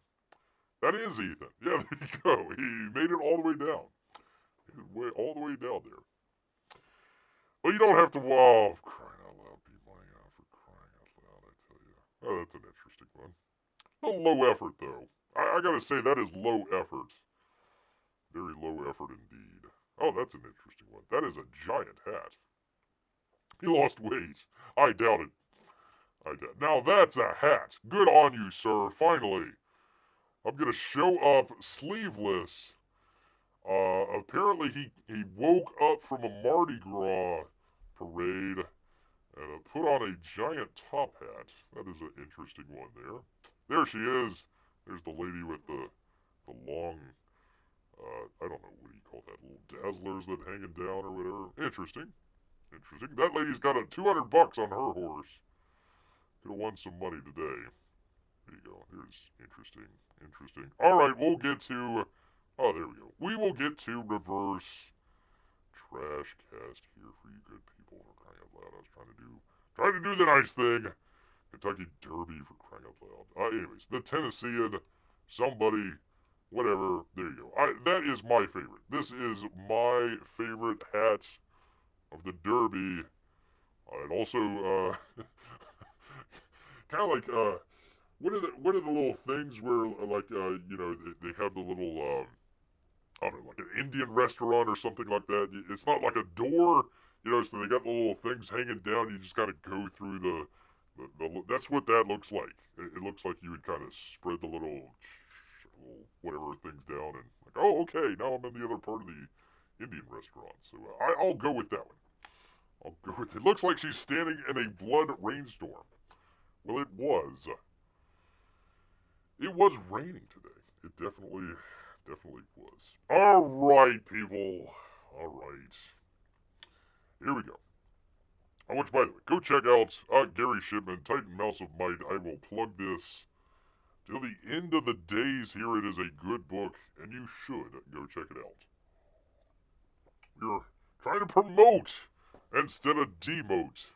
That is Ethan. Yeah, there you go. He made it all the way down. All the way down there. Well, you don't have to, wow, crying out loud, P Money, for crying out loud, I tell you. Oh, that's an interesting one. A little low effort, though. I gotta say, that is low effort. Very low effort indeed. Oh, that's an interesting one. That is a giant hat. He lost weight. I doubt it. Now that's a hat. Good on you, sir. Finally. I'm going to show up sleeveless. Apparently he woke up from a Mardi Gras parade and put on a giant top hat. That is an interesting one there. There she is. There's the lady with the long, I don't know, what do you call that, little dazzlers that hanging down or whatever. Interesting. That lady's got a $200 on her horse. Could have won some money today. There you go. Here's interesting. Alright, we'll get to... Oh, there we go. We will get to reverse TrashCast here for you good people. For crying out loud. I was trying to do the nice thing. Kentucky Derby for crying out loud. Anyways, the Tennessean, somebody, whatever. There you go. That is my favorite. This is my favorite hat of the Derby. And also, kind of like, what are the little things where, like, you know, they have the little, I don't know, like an Indian restaurant or something like that. It's not like a door, you know, so they got the little things hanging down. You just got to go through the that's what that looks like. It looks like you would kind of spread the little whatever things down and like, oh, okay, now I'm in the other part of the Indian restaurant. So I'll go with that one. I'll go with it. Looks like she's standing in a blood rainstorm. Well, it was. It was raining today. It definitely was. All right, people. All right. Here we go. Which, by the way, go check out Gary Shipman, Titan Mouse of Might. I will plug this till the end of the days here. It is a good book, and you should go check it out. We're trying to promote instead of demote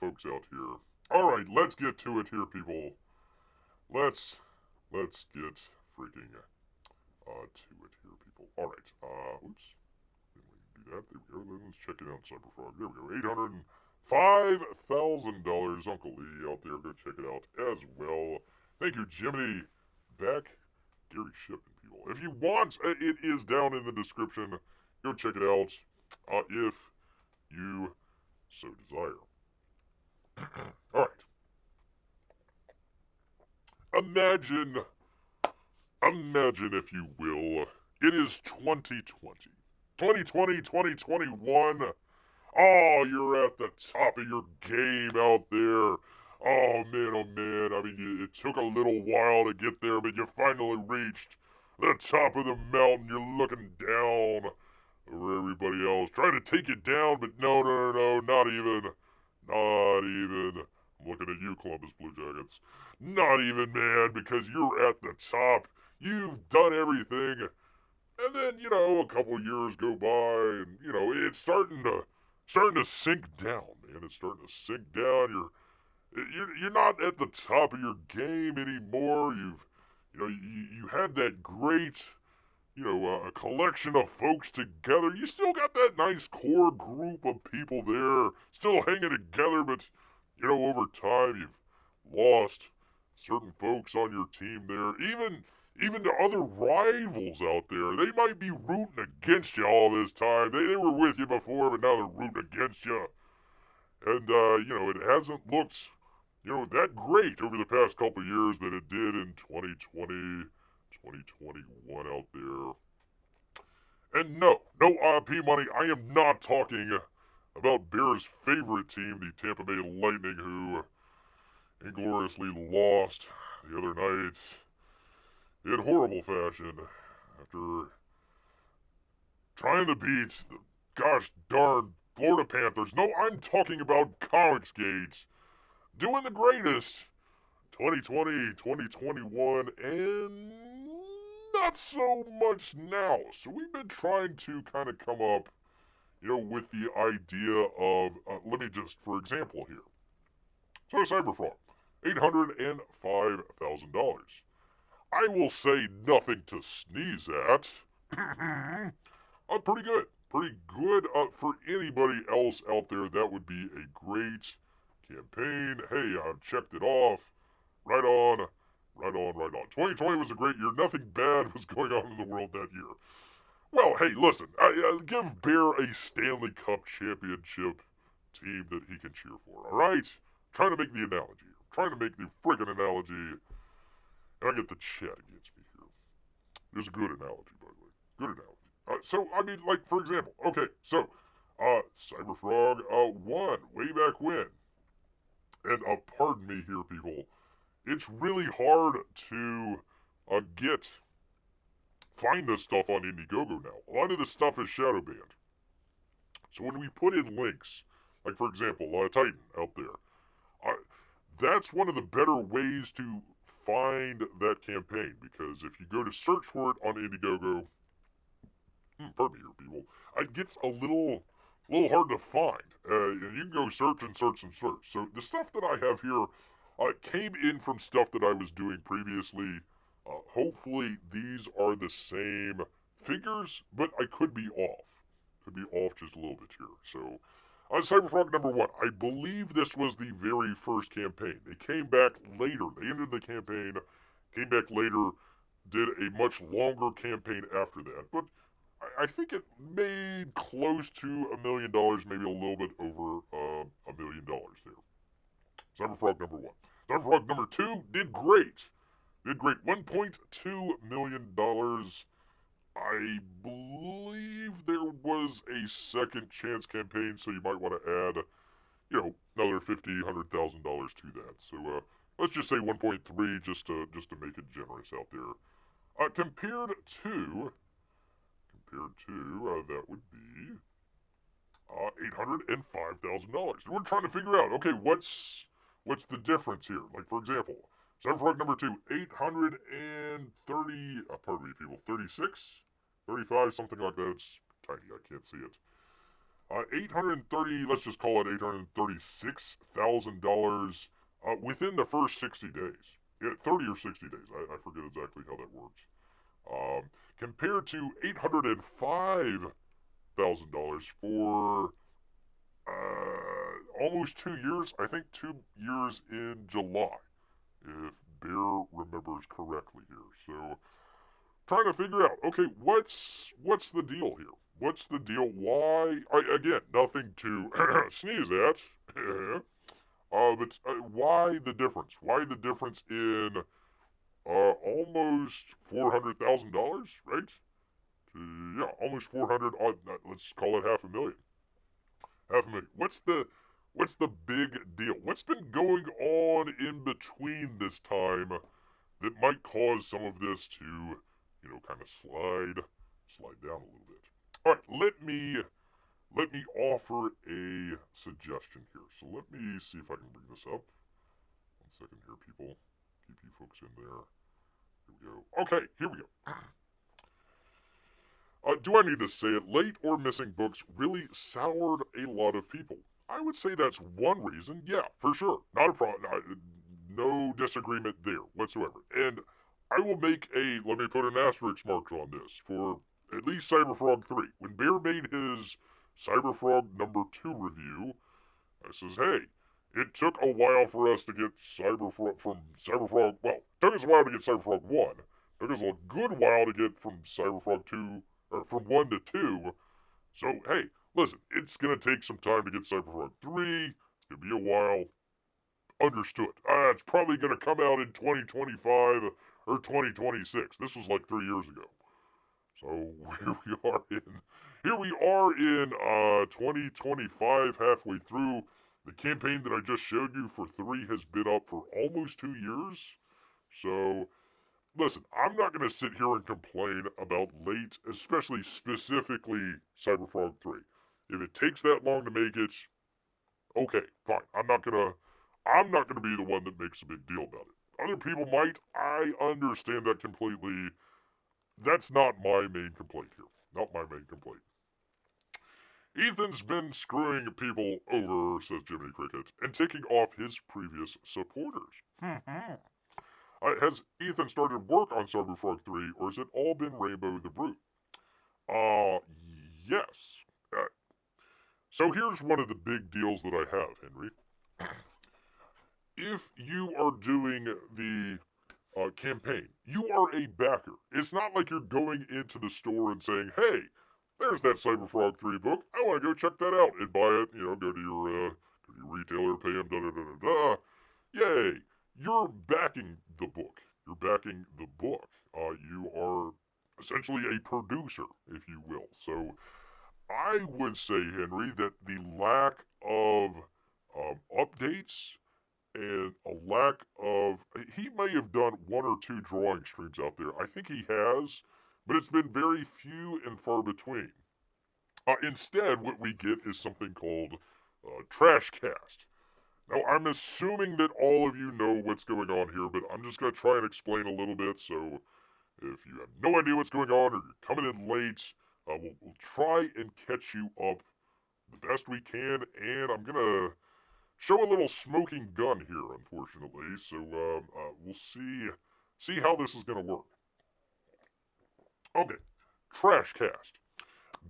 folks out here. All right, let's get to it here, people. Let's get freaking to it here, people. All right. Oops. Didn't we do that? There we go. Let's check it out, CyberFrog. There we go. $805,000. Uncle Lee out there. Go check it out as well. Thank you, Jiminy. Back. Gary Shipman, people. If you want, it is down in the description. Go check it out if you so desire. All right. Imagine, if you will, it is 2020. 2020, 2021. Oh, you're at the top of your game out there. Oh, man. I mean, it took a little while to get there, but you finally reached the top of the mountain. You're looking down over everybody else, trying to take it down, but no, not even. I'm looking at you, Columbus Blue Jackets. Not even, man, because you're at the top. You've done everything. And then, you know, a couple years go by, and, you know, it's starting to sink down, man. It's starting to sink down. You're not at the top of your game anymore. You had that great, a collection of folks together. You still got that nice core group of people there, still hanging together, but, over time you've lost certain folks on your team there. Even to other rivals out there. They might be rooting against you all this time. They were with you before, but now they're rooting against you. And, it hasn't looked, that great over the past couple of years that it did in 2020, 2021 out there. And no IP money. I am not talking about Bear's favorite team, the Tampa Bay Lightning, who ingloriously lost the other night in horrible fashion after trying to beat the gosh darn Florida Panthers. No, I'm talking about ComicsGate doing the greatest 2020, 2021, and not so much now. So we've been trying to kind of come up, with the idea of, let me just, for example here. So CyberFrog, $805,000. I will say nothing to sneeze at. Pretty good. Pretty good for anybody else out there. That would be a great campaign. Hey, I've checked it off. Right on. 2020 was a great year. Nothing bad was going on in the world that year. Well, hey, listen, give Bear a Stanley Cup championship team that he can cheer for, alright? Trying to make the analogy. Trying to make the friggin' analogy. And I get the chat against me here. It's a good analogy, by the way. Good analogy. So, I mean, like, for example, okay, so, CyberFrog won way back when. And pardon me here, people. It's really hard to find this stuff on Indiegogo now. A lot of this stuff is shadow banned. So when we put in links, like for example, Titan out there, that's one of the better ways to find that campaign, because if you go to search for it on Indiegogo, pardon me here, people, it gets a little hard to find. You can go search and search and search. So the stuff that I have here came in from stuff that I was doing previously. Hopefully these are the same figures, but I could be off. Could be off just a little bit here. So, CyberFrog number 1. I believe this was the very first campaign. They came back later. They ended the campaign, came back later, did a much longer campaign after that. But I think it made close to $1 million, maybe a little bit over $1 million there. CyberFrog number 1. CyberFrog number 2 did great. Did great. $1.2 million. I believe there was a second chance campaign, so you might want to add, another $50,000, $100,000 to that. So let's just say 1.3, just to make it generous out there. Compared to that would be $805,000. We're trying to figure out, okay, what's the difference here? Like, for example, CyberFrog number 2, 830, pardon me, people, 36, 35, something like that. It's tiny, I can't see it. 830, let's just call it $836,000 within the first 60 days. Yeah, 30 or 60 days, I forget exactly how that works. Compared to $805,000 for almost 2 years. I think 2 years in July, if Bear remembers correctly here. So, trying to figure out, okay, what's the deal here? What's the deal? Why? Again, nothing to sneeze at. But why the difference? Why the difference in almost $400,000, right? Yeah, almost 400. Let's call it $500,000. $500,000. What's the big deal? What's been going on in between this time that might cause some of this to, kind of slide down a little bit? All right, let me offer a suggestion here. So let me see if I can bring this up. 1 second here, people. Keep you folks in there. Here we go. Okay, here we go. Do I need to say it? Late or missing books really soured a lot of people. I would say that's one reason. Yeah, for sure. Not a problem. No disagreement there whatsoever. And I will make let me put an asterisk mark on this for at least CyberFrog 3. When Bear made his CyberFrog number 2 review, I says, hey, it took a while for us to get CyberFrog from CyberFrog. Well, it took us a while to get CyberFrog 1. It took us a good while to get from CyberFrog 2, or from 1 to 2. So, hey, listen, it's going to take some time to get CyberFrog 3. It's going to be a while. Understood. It's probably going to come out in 2025 or 2026. This was like 3 years ago. So here we are in 2025, halfway through. The campaign that I just showed you for 3 has been up for almost 2 years. So, listen, I'm not going to sit here and complain about late, specifically CyberFrog 3. If it takes that long to make it, okay, fine. I'm not gonna be the one that makes a big deal about it. Other people might. I understand that completely. That's not my main complaint here. Not my main complaint. Ethan's been screwing people over, says Jiminy Cricket, and taking off his previous supporters. Has Ethan started work on CyberFrog 3, or has it all been Rainbow the Brute? Yes. So here's one of the big deals that I have, Henry. If you are doing the campaign. You are a backer. It's not like you're going into the store and saying, hey, there's that CyberFrog 3 book. I want to go check that out and buy it. Go to your retailer, pay them, da-da-da-da-da. Yay. You're backing the book. You're backing the book. You are essentially a producer, if you will. So I would say, Henry, that the lack of updates and a lack of. He may have done one or two drawing streams out there. I think he has, but it's been very few and far between. Instead, what we get is something called TrashCast. Now, I'm assuming that all of you know what's going on here, but I'm just going to try and explain a little bit. So, if you have no idea what's going on or you're coming in late, we'll try and catch you up the best we can. And I'm going to show a little smoking gun here, unfortunately. So, we'll see how this is going to work. Okay, TrashCast.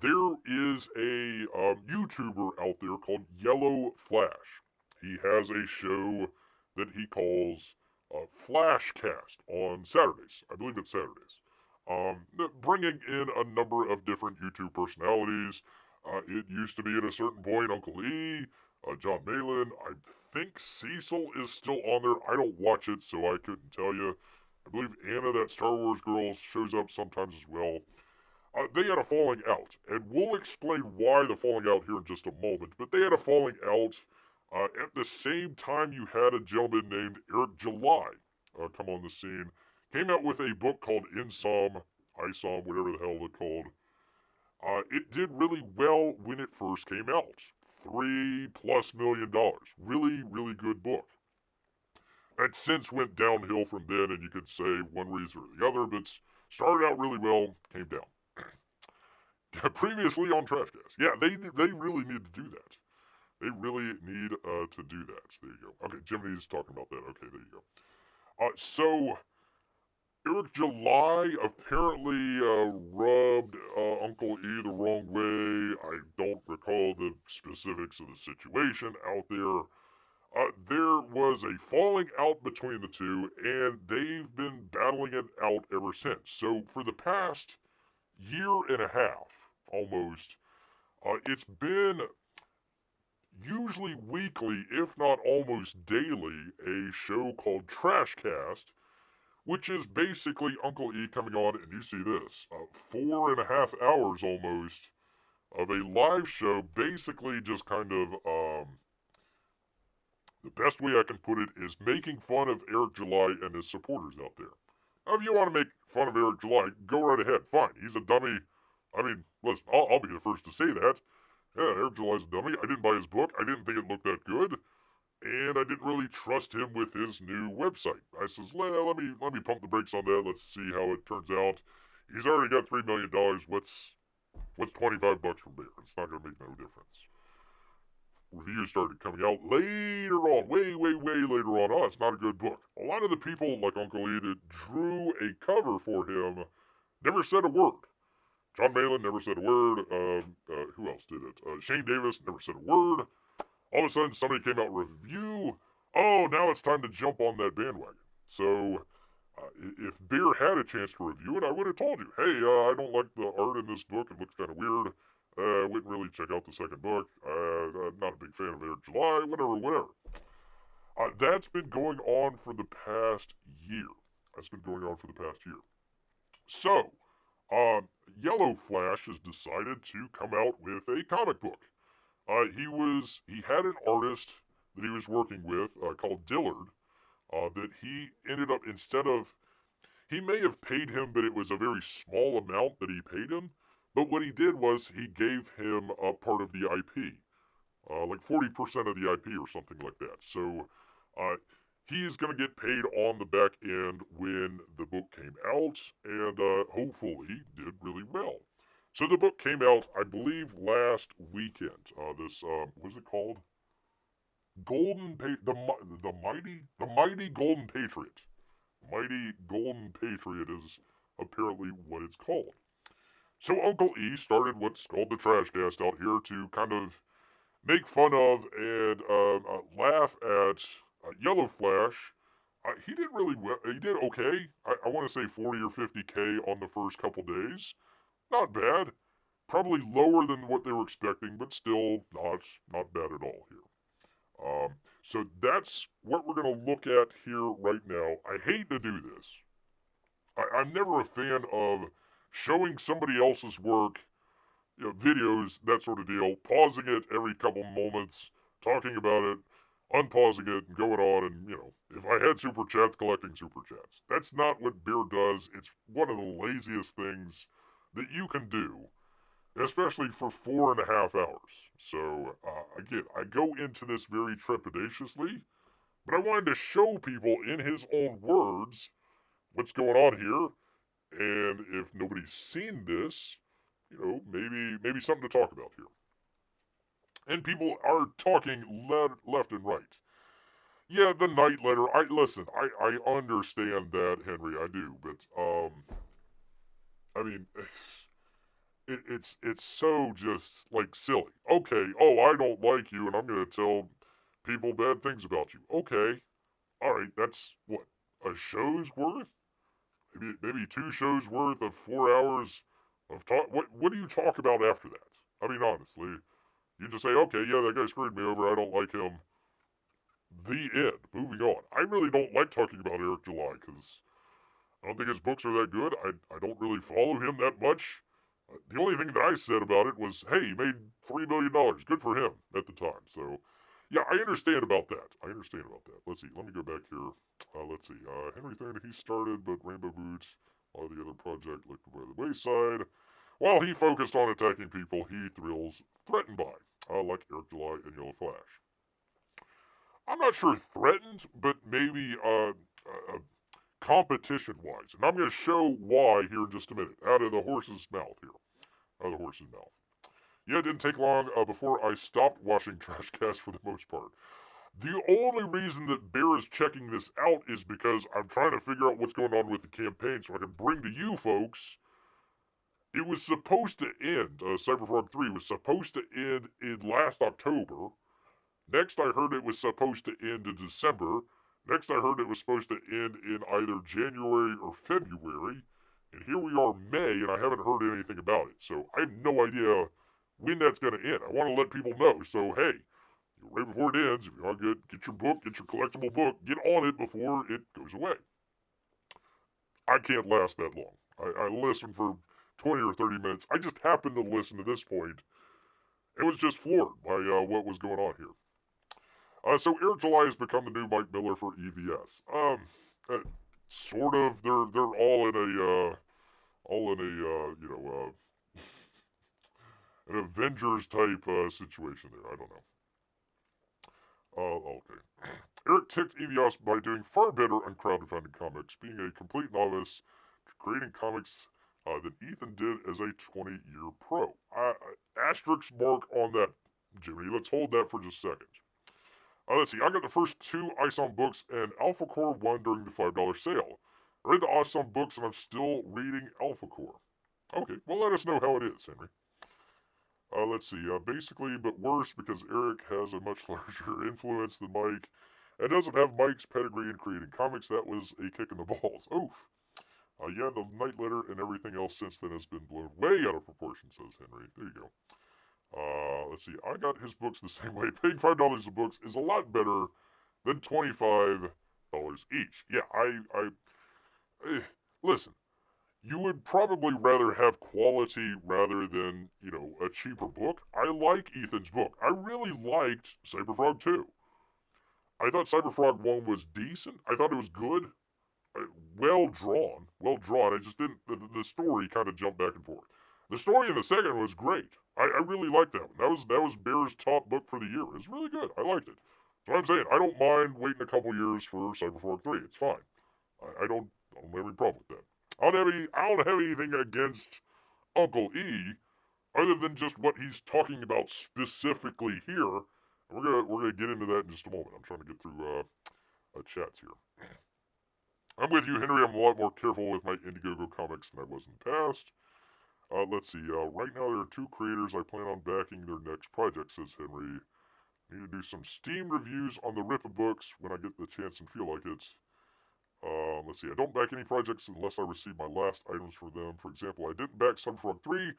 There is a YouTuber out there called Yellow Flash. He has a show that he calls FlashCast on Saturdays. I believe it's Saturdays. Bringing in a number of different YouTube personalities. It used to be at a certain point Uncle E, John Malin. I think Cecil is still on there. I don't watch it, so I couldn't tell you. I believe Anna, that Star Wars girl, shows up sometimes as well. They had a falling out, and we'll explain why the falling out here in just a moment, but they had a falling out at the same time you had a gentleman named Eric July come on the scene, came out with a book called ISOM, whatever the hell it's called. It did really well when it first came out. $3+ million. Really, really good book. It since went downhill from then, and you could say one reason or the other, but started out really well, came down. Previously on TrashCast. Yeah, they really need to do that. They really need to do that. So there you go. Okay, Jiminy's talking about that. Okay, there you go. So, Eric July apparently rubbed Uncle E the wrong way. I don't recall the specifics of the situation out there. There was a falling out between the two, and they've been battling it out ever since. So, for the past year and a half, almost, it's been usually weekly, if not almost daily, a show called TrashCast, which is basically Uncle E coming on, and you see this, 4.5 hours almost of a live show, basically just kind of, the best way I can put it is making fun of Eric July and his supporters out there. Now, if you want to make fun of Eric July, go right ahead, fine, he's a dummy. I mean, listen, I'll be the first to say that. Yeah, Eric July's a dummy. I didn't buy his book. I didn't think it looked that good. And I didn't really trust him with his new website. I says, let me pump the brakes on that. Let's see how it turns out. He's already got $3 million. What's $25 for beer? It's not going to make no difference. Reviews started coming out later on, way later on. Oh, it's not a good book. A lot of the people, like Uncle E, that drew a cover for him never said a word. John Malin never said a word. Who else did it? Shane Davis never said a word. All of a sudden, somebody came out with a review. Oh, now it's time to jump on that bandwagon. So, if Bear had a chance to review it, I would have told you, hey, I don't like the art in this book. It looks kind of weird. I wouldn't really check out the second book. I'm not a big fan of Eric July, whatever. That's been going on for the past year. So, Yellow Flash has decided to come out with a comic book. He had an artist that he was working with called Dillard that he ended up, he may have paid him, but it was a very small amount that he paid him. But what he did was he gave him a part of the IP, like 40% of the IP or something like that. So he is going to get paid on the back end when the book came out, and hopefully did really well. So the book came out, I believe, last weekend. What is it called? The Mighty Golden Patriot. Mighty Golden Patriot is apparently what it's called. So Uncle E started what's called the TrashCast out here to kind of make fun of and laugh at Yellow Flash he did really well. He did okay. I want to say 40 or 50K on the first couple days. Not bad. Probably lower than what they were expecting, but still not bad at all here. So that's what we're going to look at here right now. I hate to do this. I'm never a fan of showing somebody else's work, videos, that sort of deal, pausing it every couple moments, talking about it, unpausing it, and going on. And, if I had super chats, collecting super chats. That's not what Beer does. It's one of the laziest things that you can do, especially for 4.5 hours. So, again, I go into this very trepidatiously, but I wanted to show people in his own words what's going on here. And if nobody's seen this, maybe something to talk about here. And people are talking left and right. Yeah, the night letter. I understand that, Henry. I do, but I mean, it's so just like silly. Okay, oh, I don't like you, and I'm gonna tell people bad things about you. Okay, all right, that's what, a show's worth. Maybe 2 shows worth of 4 hours of talk. What do you talk about after that? I mean, honestly, you just say, okay, yeah, that guy screwed me over. I don't like him. The end. Moving on. I really don't like talking about Eric July because I don't think his books are that good. I don't really follow him that much. The only thing that I said about it was, hey, he made $3 million. Good for him at the time. So, yeah, I understand about that. Let's see. Let me go back here. Let's see. Henry Thorne, he started, but Rainbow Boots, all the other project looked by the wayside. While he focused on attacking people he thrills threatened by, like Eric July and Yellow Flash. I'm not sure threatened, but maybe competition-wise. And I'm going to show why here in just a minute. Out of the horse's mouth here. Out of the horse's mouth. Yeah, it didn't take long before I stopped watching TrashCast for the most part. The only reason that Bear is checking this out is because I'm trying to figure out what's going on with the campaign so I can bring to you folks. It was supposed to end, CyberFrog 3 was supposed to end in last October. Next, I heard it was supposed to end in December. Next, I heard it was supposed to end in either January or February. And here we are, May, and I haven't heard anything about it. So I have no idea when that's going to end. I want to let people know. So, hey, right before it ends, if you want to get your book, get your collectible book, get on it before it goes away. I can't last that long. I listened for 20 or 30 minutes. I just happened to listen to this point. It was just floored by what was going on here. So Eric July has become the new Mike Miller for EVS. Sort of. They're all in a an Avengers type situation there. I don't know. Okay. Eric ticked EVS by doing far better on crowdfunding comics, being a complete novice to creating comics than Ethan did as a 20-year pro. Asterisk mark on that, Jimmy. Let's hold that for just a second. Let's see. I got the first 2 ISOM books and Alpha Core 1 during the $5 sale. I read the ISOM books and I'm still reading Alpha Core. Okay, well, let us know how it is, Henry. Let's see. Basically, but worse because Eric has a much larger influence than Mike and doesn't have Mike's pedigree in creating comics. That was a kick in the balls. Oof. Yeah, the night letter and everything else since then has been blown way out of proportion, says Henry. There you go. Let's see. I got his books the same way. Paying $5 a books is a lot better than $25 each. Yeah, listen. You would probably rather have quality rather than, a cheaper book. I like Ethan's book. I really liked CyberFrog 2. I thought CyberFrog 1 was decent. I thought it was good. Well drawn. I just didn't, the story kind of jumped back and forth. The story in the second was great. I really liked that one. That was Bear's top book for the year. It was really good. I liked it. So I'm saying, I don't mind waiting a couple years for CyberFrog 3. It's fine. I don't have any problem with that. I don't have anything against Uncle E, other than just what he's talking about specifically here. We're gonna get into that in just a moment. I'm trying to get through chats here. I'm with you, Henry. I'm a lot more careful with my Indiegogo comics than I was in the past. Let's see. Right now, there are 2 creators I plan on backing their next project, says Henry. I need to do some Steam reviews on the Rippa books when I get the chance and feel like it. Let's see. I don't back any projects unless I receive my last items for them. For example, I didn't back CyberFrog 3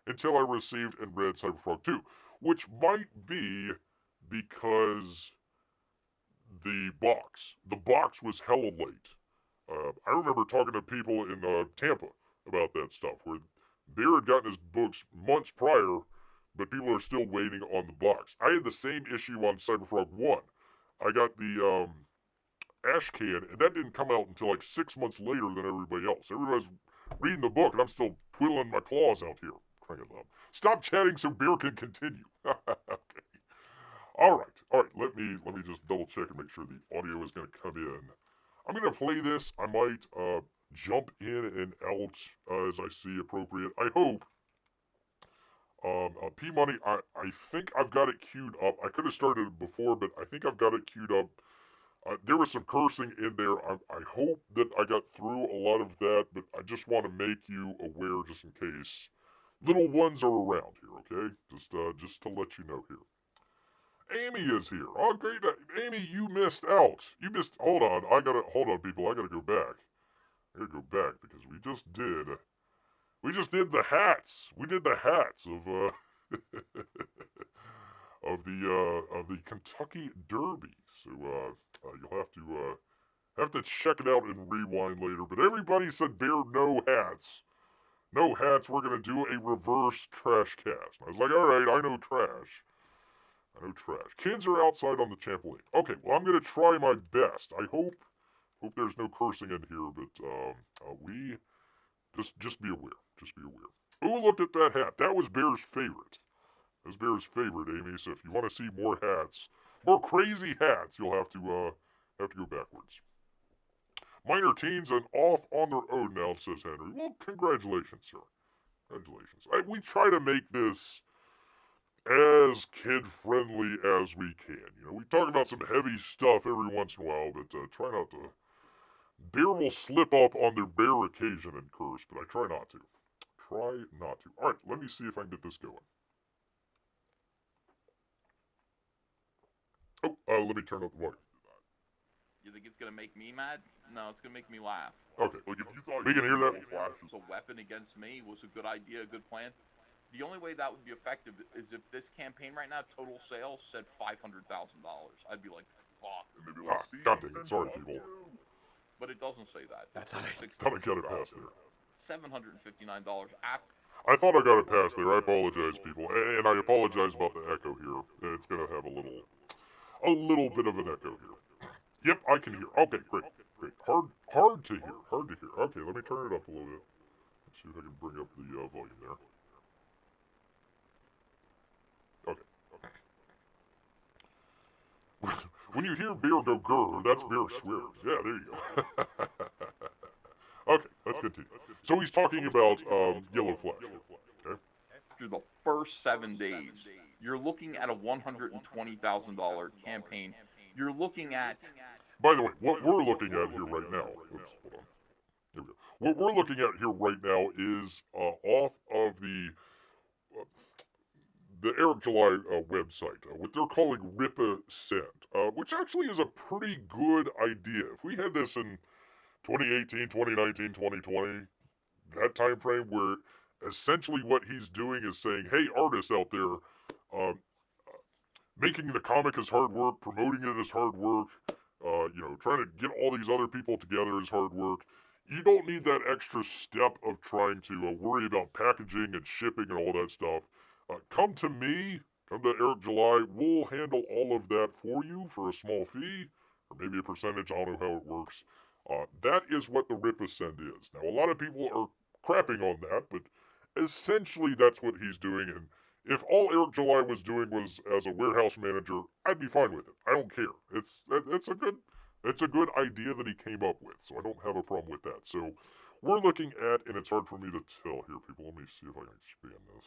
until I received and read CyberFrog 2, which might be because the box was hella late. I remember talking to people in Tampa about that stuff, where Bear had gotten his books months prior, but people are still waiting on the box. I had the same issue on CyberFrog 1. I got the ash can, and that didn't come out until like 6 months later than everybody else. Everybody's reading the book, and I'm still twiddling my claws out here. Crying it out. Stop chatting so Bear can continue. Okay. All right. Let me just double check and make sure the audio is going to come in. I'm going to play this. I might jump in and out as I see appropriate. I hope. P-Money, I think I've got it queued up. I could have started it before, but I think I've got it queued up. There was some cursing in there. I hope that I got through a lot of that, but I just want to make you aware just in case little ones are around here, okay? Just to let you know here. Amy is here. Oh, great. Amy, you missed out. Hold on, people. I gotta go back. I gotta go back because we just did the hats. We did the hats of, of the Kentucky Derby. So, you'll have to check it out and rewind later. But everybody said, Bear, no hats. No hats, we're gonna do a reverse trash cast. I was like, alright, I know trash. Kids are outside on the trampoline. Okay, well, I'm gonna try my best. I hope there's no cursing in here, but we just be aware. Just be aware. Ooh, look at that hat. That was Bear's favorite. That's Bear's favorite, Amy. So if you want to see more hats, more crazy hats, you'll have to go backwards. Minor teens and off on their own now, says Henry. Well, congratulations, sir. Congratulations. We try to make this as kid-friendly as we can. You know, we talk about some heavy stuff every once in a while, but try not to. Bear will slip up on their bare occasion and curse, but I try not to. Try not to. Alright, let me see if I can get this going. Oh, let me turn up the volume. You think it's gonna make me mad? No, it's gonna make me laugh. Okay, like if you thought we can hear that. Flashes a weapon against me was a good idea, a good plan. The only way that would be effective is if this campaign right now, total sales said $500,000. I'd be like, fuck. God dang it, sorry people. But it doesn't say that. I thought I got it past there. $759 after. I thought I got it past there. I apologize, people, and I apologize about the echo here. It's gonna have a little bit of an echo here. Yep, I can hear. Okay, great. Hard to hear. Okay, let me turn it up a little bit. Let's see if I can bring up the volume there. Okay. When you hear Bear go grrrr, that's Bear swears. Yeah, there you go. Okay, let's continue. So he's talking about Yellow Flash. Okay. After the first 7 days, you're looking at a $120,000 campaign. You're looking at... By the way, what we're looking at here right now... Oops, hold on. There we go. What we're looking at here right now is off of the Eric July website, what they're calling Rip-a-Send, which actually is a pretty good idea. If we had this in 2018, 2019, 2020, that time frame where essentially what he's doing is saying, hey, artists out there, making the comic is hard work, promoting it is hard work, trying to get all these other people together is hard work. You don't need that extra step of trying to worry about packaging and shipping and all that stuff. Come to me, come to Eric July, we'll handle all of that for you for a small fee, or maybe a percentage, I don't know how it works. That is what the Rip-a-Send is. Now, a lot of people are crapping on that, but essentially that's what he's doing, and if all Eric July was doing was as a warehouse manager, I'd be fine with it. I don't care. It's a good idea that he came up with, so I don't have a problem with that. So we're looking at, and it's hard for me to tell here, people. Let me see if I can expand this.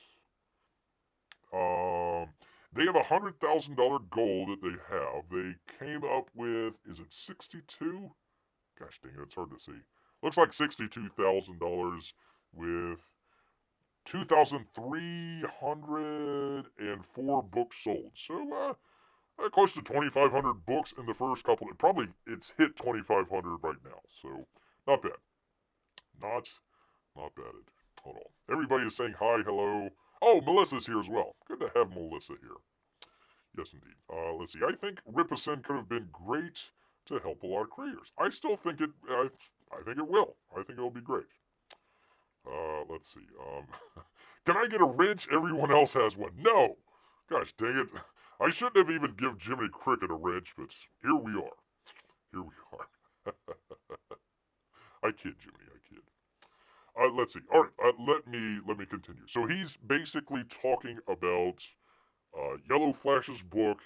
They have a $100,000 goal that they have. They came up with, is it 62? Gosh dang it, it's hard to see. Looks like $62,000 with 2,304 books sold. So, close to 2,500 books in the first couple. It's hit 2,500 right now, so not bad. Not bad. Hold on. Everybody is saying hi, hello. Oh, Melissa's here as well. Good to have Melissa here. Yes, indeed. Let's see. I think Ripacen could have been great to help a lot of creators. I still think it. I think it will. I think it'll be great. Let's see. Can I get a wrench? Everyone else has one. No. Gosh dang it. I shouldn't have even give Jiminy Cricket a wrench, but here we are. Here we are. I kid, Jiminy. I kid. Let's see. All right. Let me continue. So he's basically talking about Yellow Flash's book.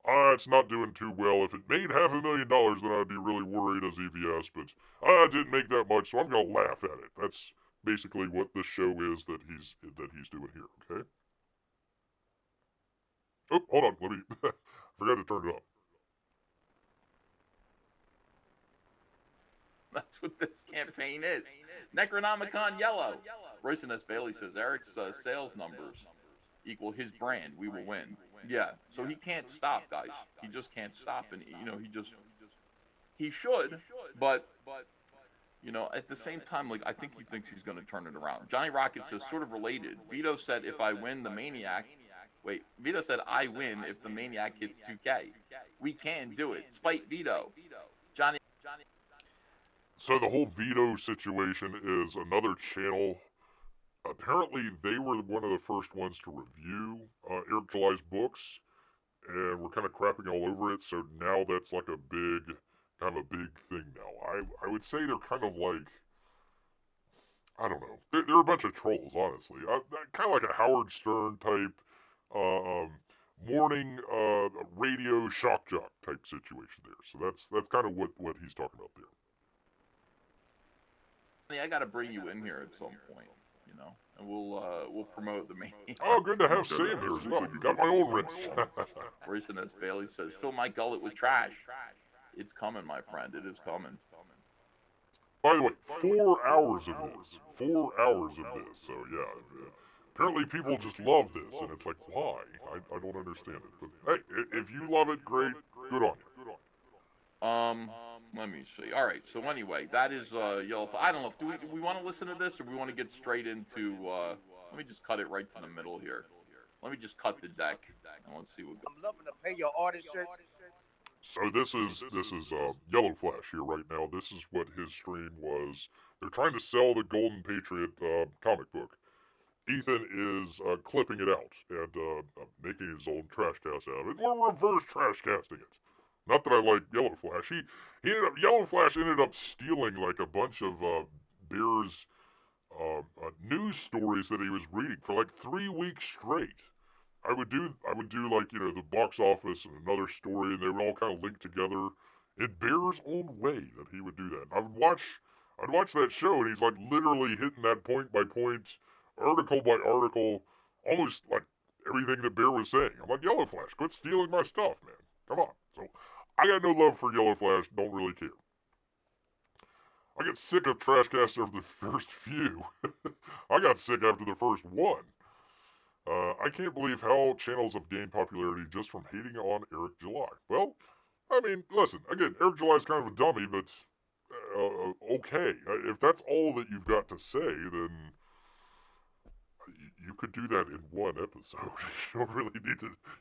It's not doing too well. If it made $500,000, then I'd be really worried as EVS, but it didn't make that much, so I'm gonna laugh at it. That's basically what the show is that he's doing here. Okay. Oh, hold on. Let me. Forgot to turn it up. That's what this campaign is. Necronomicon Yellow. Royce S. Bailey says Eric's sales numbers equal his brand. We will win. Yeah. So he can't stop, guys. He just can't stop, and he should, but at the same time, like I think he thinks he's going to turn it around. Johnny Rocket says sort of related. Vito said if I win the Maniac. Wait, Vito said I win if the Maniac hits 2K. We can do it. Spite Vito. Johnny. So the whole Vito situation is another channel. Apparently, they were one of the first ones to review Eric July's books, and we're kind of crapping all over it. So now that's like a big thing now. I would say they're kind of like, I don't know. They're a bunch of trolls, honestly. Kind of like a Howard Stern type, morning radio shock jock type situation there. So that's kind of what he's talking about there. I got to bring you in here at some point, and we'll promote the main. Oh, good to have Sam here as well. Got my own wrench. Royce S. Bailey says, "Fill my gullet with trash." It's coming, my friend. It is coming. By the way, 4 hours of this. 4 hours of this. So yeah, apparently people just love this, and it's like, why? I don't understand it. But hey, if you love it, great. Good on you. Let me see. All right. So anyway, that is Yellow. I don't know. Do we want to listen to this, or we want to get straight into? Let me just cut it right to the middle here. Let me just cut the deck, and let's see what. I'm loving to pay your artist shirts. So this is Yellow Flash here right now. This is what his stream was. They're trying to sell the Golden Patriot comic book. Ethan is clipping it out and making his own TrashCast out of it. We're reverse TrashCasting it. Not that I like Yellow Flash. Yellow Flash ended up stealing like a bunch of Bear's news stories that he was reading for like 3 weeks straight. I would do like the box office and another story, and they would all kind of link together in Bear's own way that he would do that. And I'd watch that show, and he's like literally hitting that point by point, article by article, almost like everything that Bear was saying. I'm like, Yellow Flash, quit stealing my stuff, man. Come on. So I got no love for Yellow Flash. Don't really care. I get sick of TrashCast after the first few. I got sick after the first one. I can't believe how channels have gained popularity just from hating on Eric July. Well, I mean, listen, again, Eric July's kind of a dummy, but okay. If that's all that you've got to say, then you could do that in one episode. You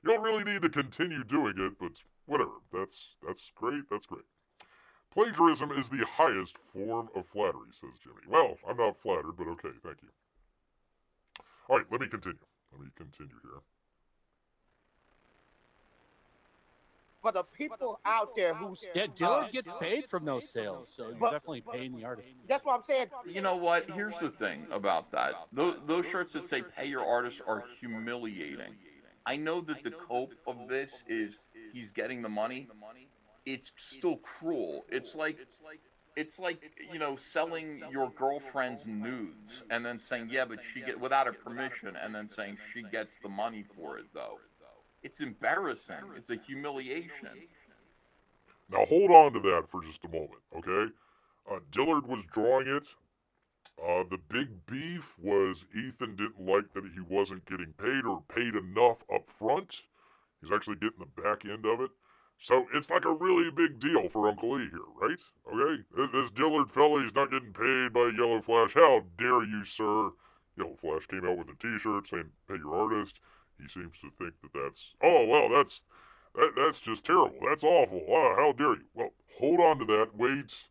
don't really need to continue doing it, but whatever. That's great. That's great. Plagiarism is the highest form of flattery, says Jimmy. Well, I'm not flattered, but okay, thank you. All right, let me continue here. For the people out there who Dillard gets paid from those sales, so you're definitely paying the artist. That's what I'm saying. You know what? Here's the thing about that. Those shirts that say "Pay your artist" are humiliating. I know that the cope of this is he's getting the money. It's still cruel. It's like selling your girlfriend's nudes and then saying, yeah, but she get without her permission, and then saying she gets the money for it though. It's embarrassing. It's a humiliation. Now hold on to that for just a moment, okay? Dillard was drawing it. The big beef was Ethan didn't like that he wasn't getting paid or paid enough up front. He's actually getting the back end of it. So it's like a really big deal for Uncle E here, right? Okay? This Dillard fella, he's not getting paid by Yellow Flash. How dare you, sir? Yellow Flash came out with a t-shirt saying, pay your artist. He seems to think that that's, oh, well, that's just terrible. That's awful. How dare you? Well, hold on to that. Wait,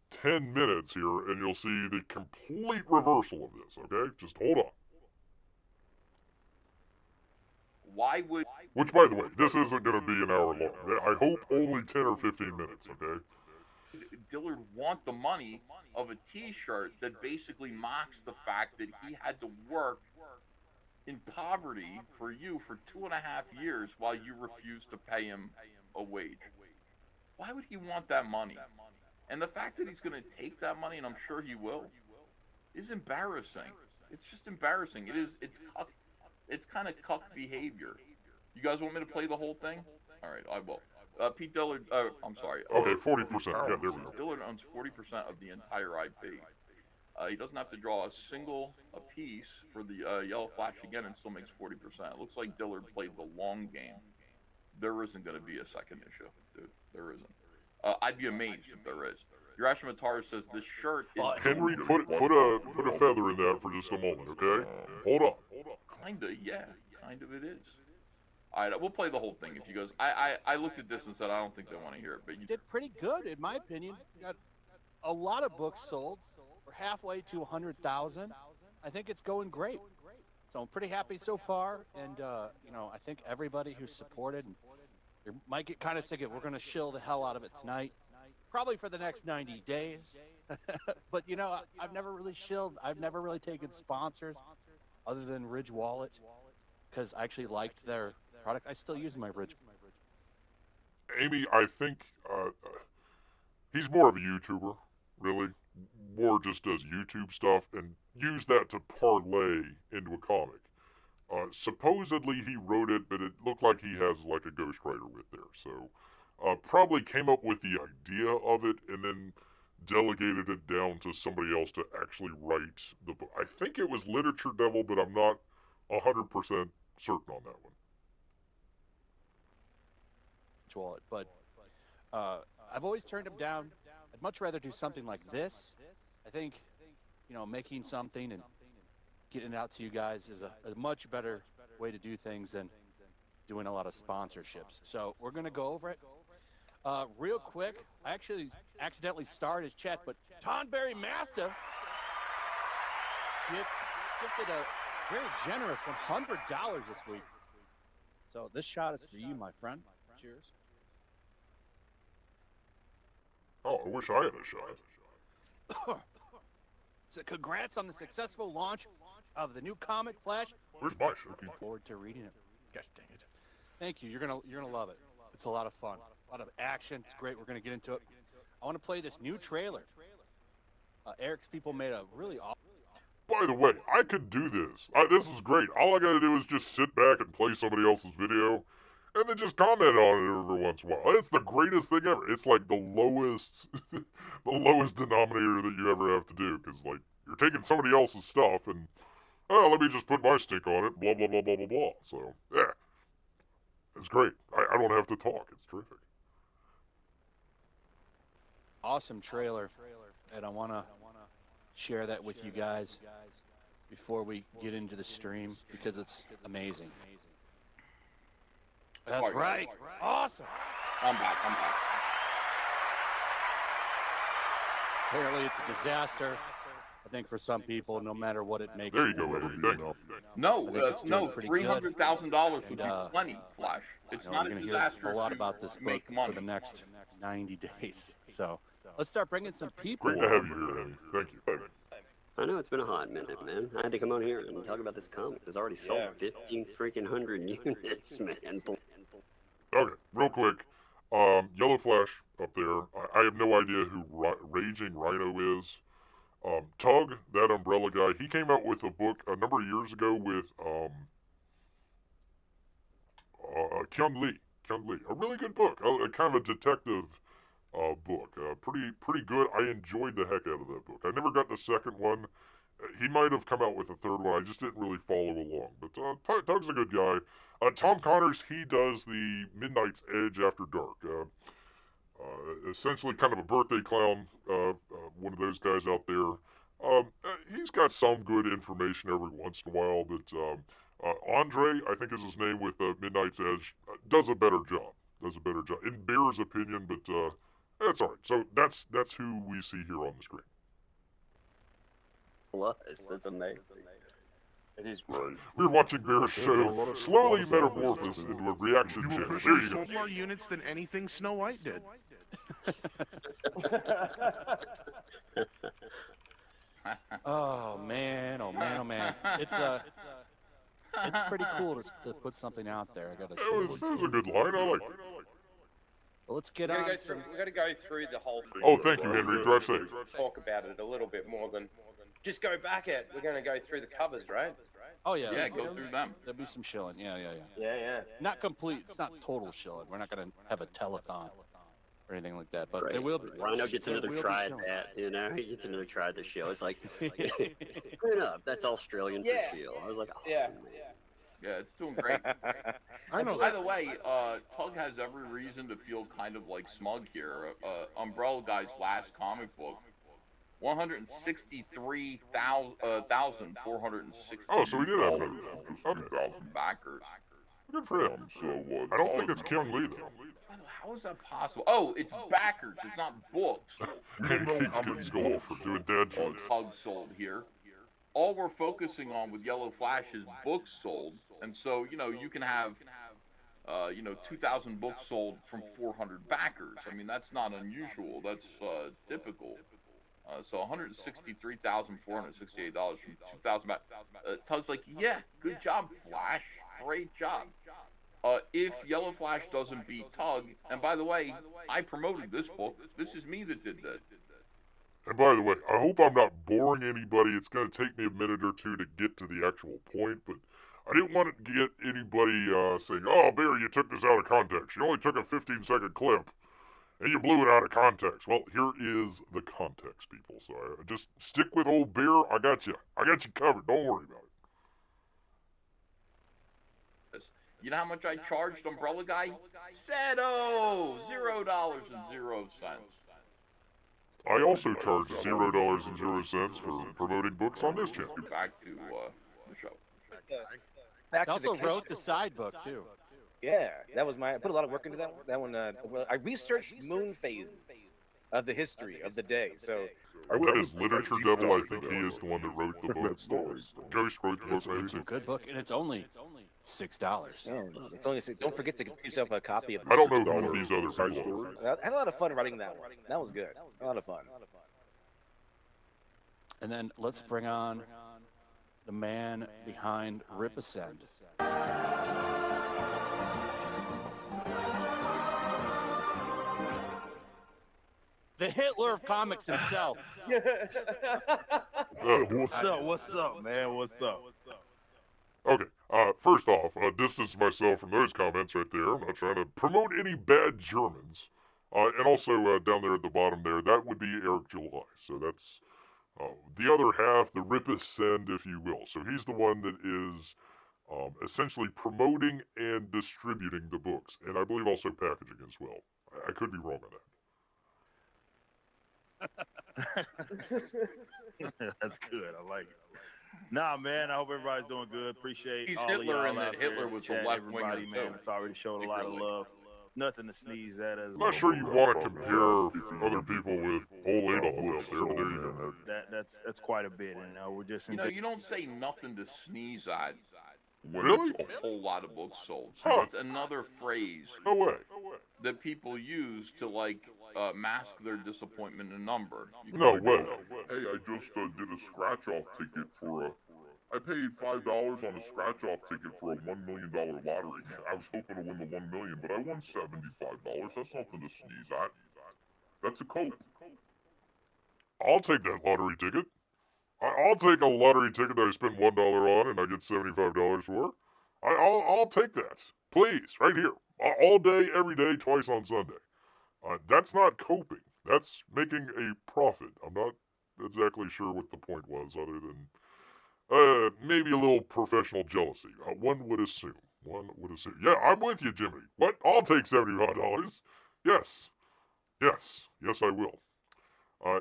10 minutes here, and you'll see the complete reversal of this, okay? Just hold on. Why would... Which, by the way, this isn't going to be an hour long. I hope only 10 or 15 minutes, okay? Dillard want the money of a t-shirt that basically mocks the fact that he had to work in poverty for you for 2.5 years while you refused to pay him a wage? Why would he want that money? And the fact that he's going to take that money, and I'm sure he will, is embarrassing. It's just embarrassing. It's kind of cuck behavior. You guys want me to play the whole thing? All right, I will. Pete Dillard, I'm sorry. Okay, 40%. Yeah, there we go. Dillard owns 40% of the entire IP. He doesn't have to draw a single piece for the Yellow Flash again and still makes 40%. It looks like Dillard played the long game. There isn't going to be a second issue, dude. There isn't. I'd be amazed if there is. Urashima says this shirt is... Henry, put a feather in that for just a moment, okay? Hold on. Kinda, yeah. Kind of it is. All right, we'll play the whole thing if you guys... I looked at this and said I don't think they want to hear it, but you did pretty good, in my opinion. You got a lot of books sold. We're halfway to 100,000. I think it's going great. So I'm pretty happy so far, and you know, I think everybody who's supported, and you might get kind of sick of it. We're going to shill the hell out of it tonight, probably for the next 90 days. But you know, I've never really shilled. I've never really taken sponsors other than Ridge Wallet because I actually liked their product. I still use my Ridge. Amy, I think he's more of a YouTuber, really. More just does YouTube stuff and use that to parlay into a comic. Supposedly he wrote it, but it looked like he has like a ghostwriter with there. So probably came up with the idea of it and then delegated it down to somebody else to actually write the book. I think it was Literature Devil, but I'm not 100% certain on that one. Wallet, but I've always turned him down. I'd much rather do something like this. I think, you know, making something and getting it out to you guys is a much better way to do things than doing a lot of sponsorships. So we're going to go over it. Real quick, I actually accidentally starred his chat, but Tonberry Master gifted a very generous $100 this week. So this shot is for you, my friend. Cheers. Oh, I wish I had a shot. So congrats on the successful launch of the new comic Flash. Where's my shirt? Looking forward to reading it. Gosh dang it. Thank you. You're gonna love it. It's a lot of fun. A lot of action. It's great. We're gonna get into it. I want to play this new trailer. Eric's people made a really awesome. By the way, I could do this. This is great. All I gotta do is just sit back and play somebody else's video, and then just comment on it every once in a while. It's the greatest thing ever. It's like the lowest, the lowest denominator that you ever have to do, because like you're taking somebody else's stuff and, oh, let me just put my stick on it. Blah blah blah blah blah blah. So yeah, it's great. I don't have to talk. It's terrific. Awesome trailer, and I want to share that with you guys before we get into the stream because it's amazing. That's right. Awesome. I'm back. Apparently it's a disaster. I think for some people, no matter what it makes. There you go, Eddie. Thank you. No, $300,000 would be plenty, Flash. It's not a disaster. Hear a lot about this book for the next 90 days. So let's start bringing some people. Great to have you here, Eddie. Thank you. I know it's been a hot minute, man. I had to come on here and talk about this comic. It's already sold 1,500 units, man. Okay, real quick. Yellow Flash up there. I have no idea who Raging Rhino is. Tug, that umbrella guy, he came out with a book a number of years ago with Kyung Lee. A really good book. A kind of a detective book. Pretty good. I enjoyed the heck out of that book. I never got the second one, he might have come out with a third one. I just didn't really follow along. But Tug's a good guy. Tom Connors, he does the Midnight's Edge After Dark. Essentially kind of a birthday clown, one of those guys out there. He's got some good information every once in a while, but Andre, I think is his name with Midnight's Edge, does a better job. In Bear's opinion, but that's all right. So that's who we see here on the screen. Plus, that's amazing. It is great. We're watching Bear's show slowly metamorphose into a reaction channel. There you go. Sold more units than anything Snow White did. Oh man, oh man, oh man. It's pretty cool to put something out there. I gotta say. That was a good line. I like it. Well, let's get We on. gotta go through the whole thing. Oh, thank you, Henry. Drive safe. Talk about it a little bit more than just go back it. We're gonna go through the covers, right? Oh yeah. Yeah, go through them. There'll be some shilling. Yeah. Yeah. Not complete. It's not total shilling. We're not gonna have a telethon or anything like that. But Right. there will be. Rhino gets there another will be try at shilling. that, you know? He gets another try at the show. It's like, straight up, that's Australian Yeah. for shield. I was like, awesome, Yeah. man. Yeah, it's doing great. I know. By the way, Tug has every reason to feel kind of like smug here. Umbrella Guy's last comic book, 163,460. Oh, so we did have that. Okay. Backers. Good for him. So, I don't think it's Kyung Lee, though. how is that possible? Oh, it's backers. It's not books. Man, he keeps getting scolded for doing dad jokes. Tug sold here. All we're focusing on with Yellow Flash is books sold, and so you can have 2,000 books sold from 400 backers. I mean, that's not unusual. That's typical. So $163,468 from 2,000 back. Tug's like, yeah, good job, Flash. Great job. If Yellow Flash doesn't beat Tug, and by the way, I promoted this book. This is me that did that. And by the way, I hope I'm not boring anybody. It's going to take me a minute or two to get to the actual point, but I didn't want to get anybody saying, oh, Bear, you took this out of context. You only took a 15-second clip, and you blew it out of context. Well, here is the context, people. So just stick with old Bear. I got you. I got you covered. Don't worry about it. You know how much I charged Umbrella Guy? Zero! $0.00. I also charge $0.00 for promoting books on this channel. Back to the show. Back I to the also case. wrote the side book too. Yeah, that was I put a lot of work into that one. That one, well, I researched moon phases of the history of the day. So That is Literature Devil. I think he is the one that wrote the book. Ghost wrote the book, maybe. It's a good book, and it's only $6. it's only don't forget to get yourself a copy of. I don't know who these other people are. I had a lot of fun writing that one. That was good. A lot of fun. And then let's bring on the man behind Rip Ascend. The Hitler of comics himself. What's up, man? What's up? Okay, first off, distance myself from those comments right there. I'm not trying to promote any bad Germans. And also, down there at the bottom there, that would be Eric July. So that's the other half, the Rip Ascend, if you will. So he's the one that is essentially promoting and distributing the books. And I believe also packaging as well. I could be wrong on that. That's good. I like it. Nah, man. I hope everybody's doing good. Appreciate He's all Hitler of y'all and that out there Hitler in the was a chat. left-winger, Everybody, man, too. it's already showed a lot of love. Nothing to sneeze at. As I'm not sure you want to compare other people with old Adolf out there, but there you go. That's quite a bit, and we're just. You don't say nothing to sneeze at. Really? A whole lot of books sold. Huh. It's another phrase No way. that people use to mask their disappointment in number. No way. Hey, I just did a scratch-off ticket for a... I paid $5 on a scratch-off ticket for a $1 million lottery. I was hoping to win the $1 million, but I won $75. That's nothing to sneeze at. That's a coat. I'll take that lottery ticket. I'll take a lottery ticket that I spend $1 on and I get $75 for. I'll take that. Please, right here. All day, every day, twice on Sunday. That's not coping. That's making a profit. I'm not exactly sure what the point was, other than maybe a little professional jealousy. One would assume. One would assume. Yeah, I'm with you, Jimmy. What? I'll take $75. Yes. Yes. Yes, I will.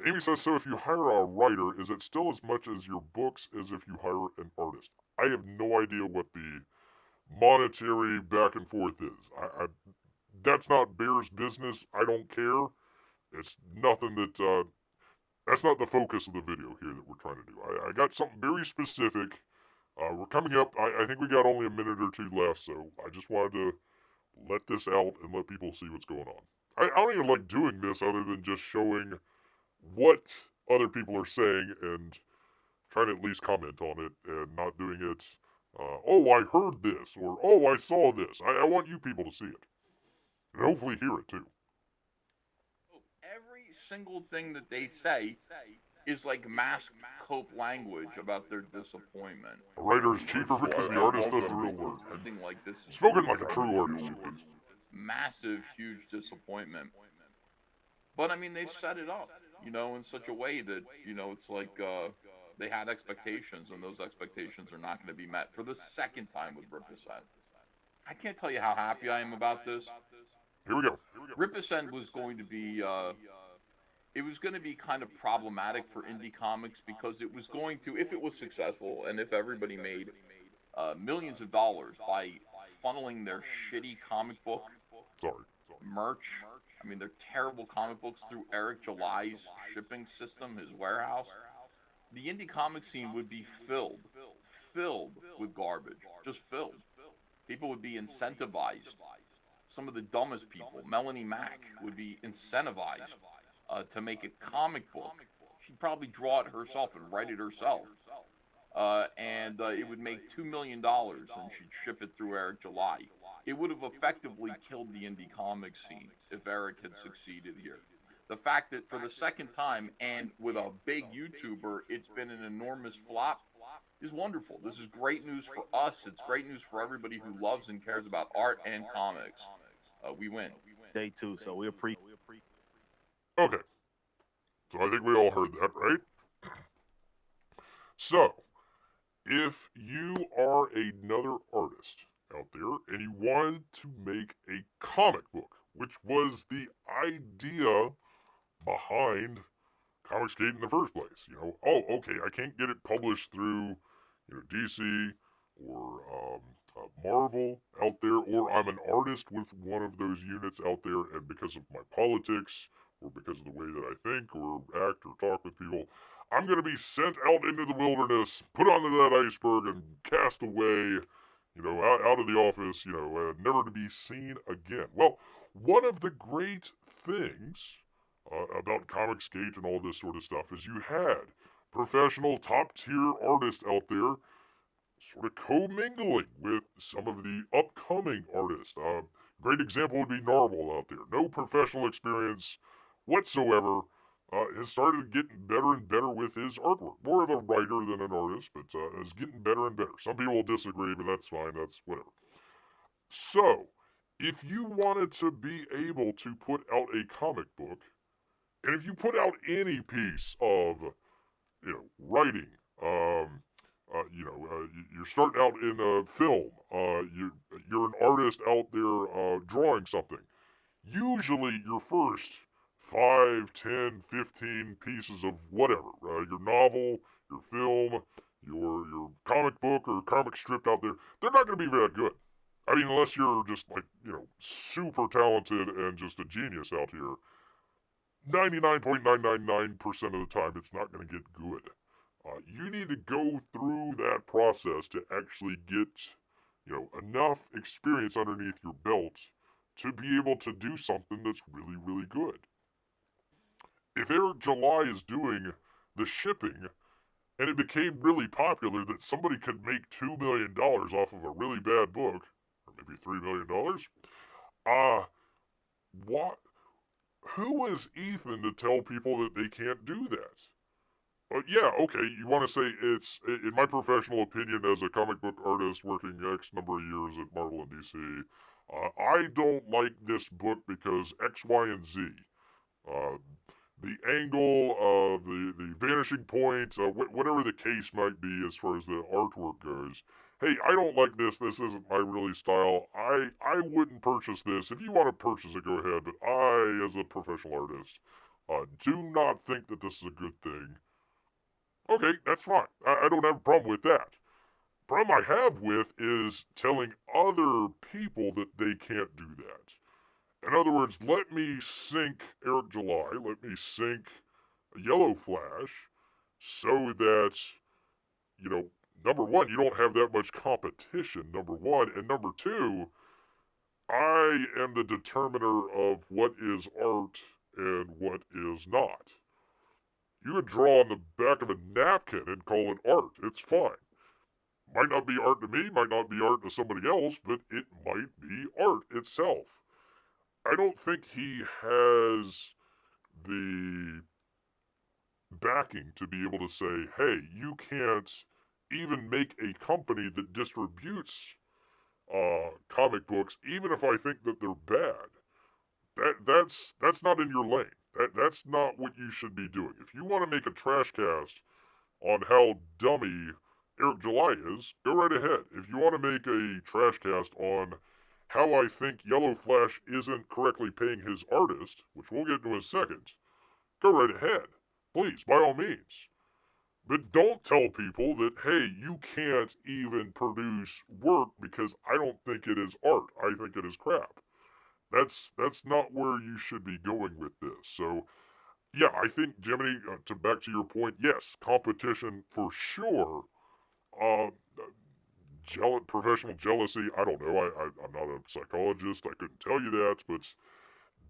Amy says, so if you hire a writer, is it still as much as your books as if you hire an artist? I have no idea what the monetary back and forth is. That's not Bear's business. I don't care. It's nothing that, that's not the focus of the video here that we're trying to do. I got something very specific. We're coming up. I think we got only a minute or two left, so I just wanted to let this out and let people see what's going on. I don't even like doing this other than just showing what other people are saying and trying to at least comment on it and not doing it, oh, I heard this, or oh, I saw this. I want you people to see it. And hopefully hear it too. Every single thing that they say is like mask cope language about their disappointment. A writer is cheaper because the artist does the real work. Something like this. Spoken like a true artist. Massive, huge disappointment. But I mean, they set it up, you know, in such a way that, you know, it's like they had expectations, and those expectations are not going to be met for the second time with Ripperset. I can't tell you how happy I am about this. Here we go. Ripperset was going to be, it was going to be kind of problematic for indie comics because it was going to, if it was successful and if everybody made millions of dollars by funneling their shitty comic book merch, I mean, they're terrible comic books through Eric July's shipping system, his warehouse, the indie comic scene would be filled with garbage, just filled. People would be incentivized. Some of the dumbest people, Melanie Mack, would be incentivized to make a comic book. She'd probably draw it herself and write it herself. And it would make $2 million, and she'd ship it through Eric July. It would have effectively killed the indie comic scene if Eric had succeeded here. The fact that for the second time, and with a big YouTuber, it's been an enormous flop, is wonderful. This is great news for us. It's great news for everybody who loves and cares about art and comics. We win. Day two, so we appreciate. Okay. So I think we all heard that, right? So, if you are another artist out there and you wanted to make a comic book, which was the idea behind Comicsgate in the first place, you know, oh, okay, I can't get it published through, you know, DC or Marvel out there, or I'm an artist with one of those units out there, and because of my politics, or because of the way that I think, or act, or talk with people, I'm going to be sent out into the wilderness, put onto that iceberg, and cast away, you know, out of the office, you know, never to be seen again. Well, one of the great things about Comicsgate and all this sort of stuff is you had professional top-tier artists out there sort of commingling with some of the upcoming artists. Great example would be Narwhal out there. No professional experience whatsoever. Has started getting better and better with his artwork. More of a writer than an artist, but is getting better and better. Some people will disagree, but that's fine. That's whatever. So, if you wanted to be able to put out a comic book, and if you put out any piece of, you know, writing, you're starting out in a film, you're an artist out there drawing something. Usually your first 5, 10, 15 pieces of whatever, your novel, your film, your comic book or comic strip out there, they're not going to be very good. I mean, unless you're just like, you know, super talented and just a genius out here, 99.999% of the time, it's not going to get good. You need to go through that process to actually get, you know, enough experience underneath your belt to be able to do something that's really, really good. If Eric July is doing the shipping, and it became really popular that somebody could make $2 million off of a really bad book, or maybe $3 million, what? Who is Ethan to tell people that they can't do that? Yeah, okay, you want to say it's, in my professional opinion as a comic book artist working X number of years at Marvel and DC, I don't like this book because X, Y, and Z. the angle, the vanishing point, whatever the case might be as far as the artwork goes. Hey, I don't like this. This isn't my really style. I wouldn't purchase this. If you want to purchase it, go ahead. But I, as a professional artist, do not think that this is a good thing. Okay, that's fine. I don't have a problem with that. Problem I have with is telling other people that they can't do that. In other words, let me sink Eric July, let me sink Yellow Flash, so that, you know, number one, you don't have that much competition, number one, and number two, I am the determiner of what is art and what is not. You could draw on the back of a napkin and call it art. It's fine. Might not be art to me, might not be art to somebody else, but it might be art itself. I don't think he has the backing to be able to say, hey, you can't even make a company that distributes comic books, even if I think that they're bad. That's not in your lane. That's not what you should be doing. If you want to make a trash cast on how dummy Eric July is, go right ahead. If you want to make a trash cast on how I think Yellow Flash isn't correctly paying his artist, which we'll get to in a second, go right ahead. Please, by all means. But don't tell people that, hey, you can't even produce work because I don't think it is art. I think it is crap. That's not where you should be going with this. So, yeah, I think, Jiminy, back to your point, yes, competition for sure. Uh, Professional jealousy, I don't know. I'm not a psychologist. I couldn't tell you that, but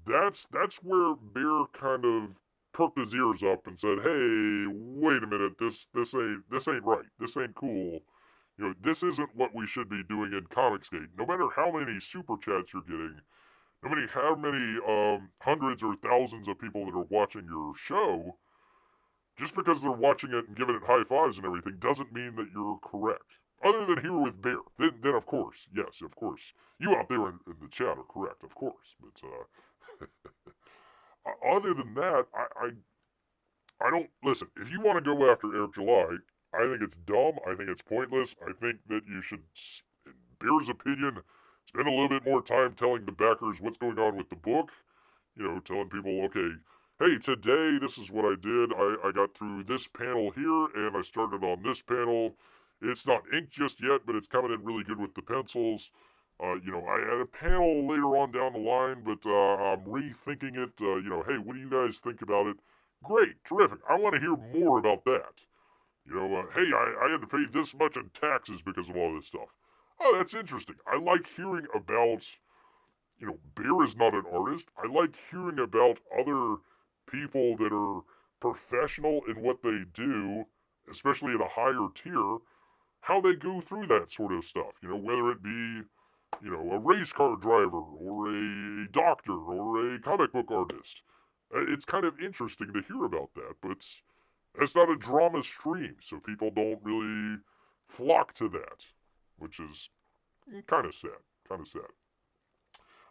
that's where Bear kind of perked his ears up and said, "Hey, wait a minute. This ain't right. This ain't cool. You know, this isn't what we should be doing in Comicsgate. No matter how many super chats you're getting, no matter how many hundreds or thousands of people that are watching your show, just because they're watching it and giving it high fives and everything doesn't mean that you're correct. Other than here with Bear, then of course, yes, of course, you out there in the chat are correct, of course. But other than that, I don't listen. If you want to go after Eric July, I think it's dumb. I think it's pointless. I think that you should, in Bear's opinion, spend a little bit more time telling the backers what's going on with the book. You know, telling people, okay, hey, today this is what I did. I got through this panel here, and I started on this panel. It's not inked just yet, but it's coming in really good with the pencils. You know, I had a panel later on down the line, but I'm rethinking it. You know, hey, what do you guys think about it? Great, terrific. I want to hear more about that. You know, hey, I had to pay this much in taxes because of all this stuff. Oh, that's interesting. I like hearing about, you know, Bear is not an artist. I like hearing about other people that are professional in what they do, especially at a higher tier, how they go through that sort of stuff. You know, whether it be, you know, a race car driver or a doctor or a comic book artist. It's kind of interesting to hear about that, but it's not a drama stream, so people don't really flock to that, which is kind of sad. Kind of sad.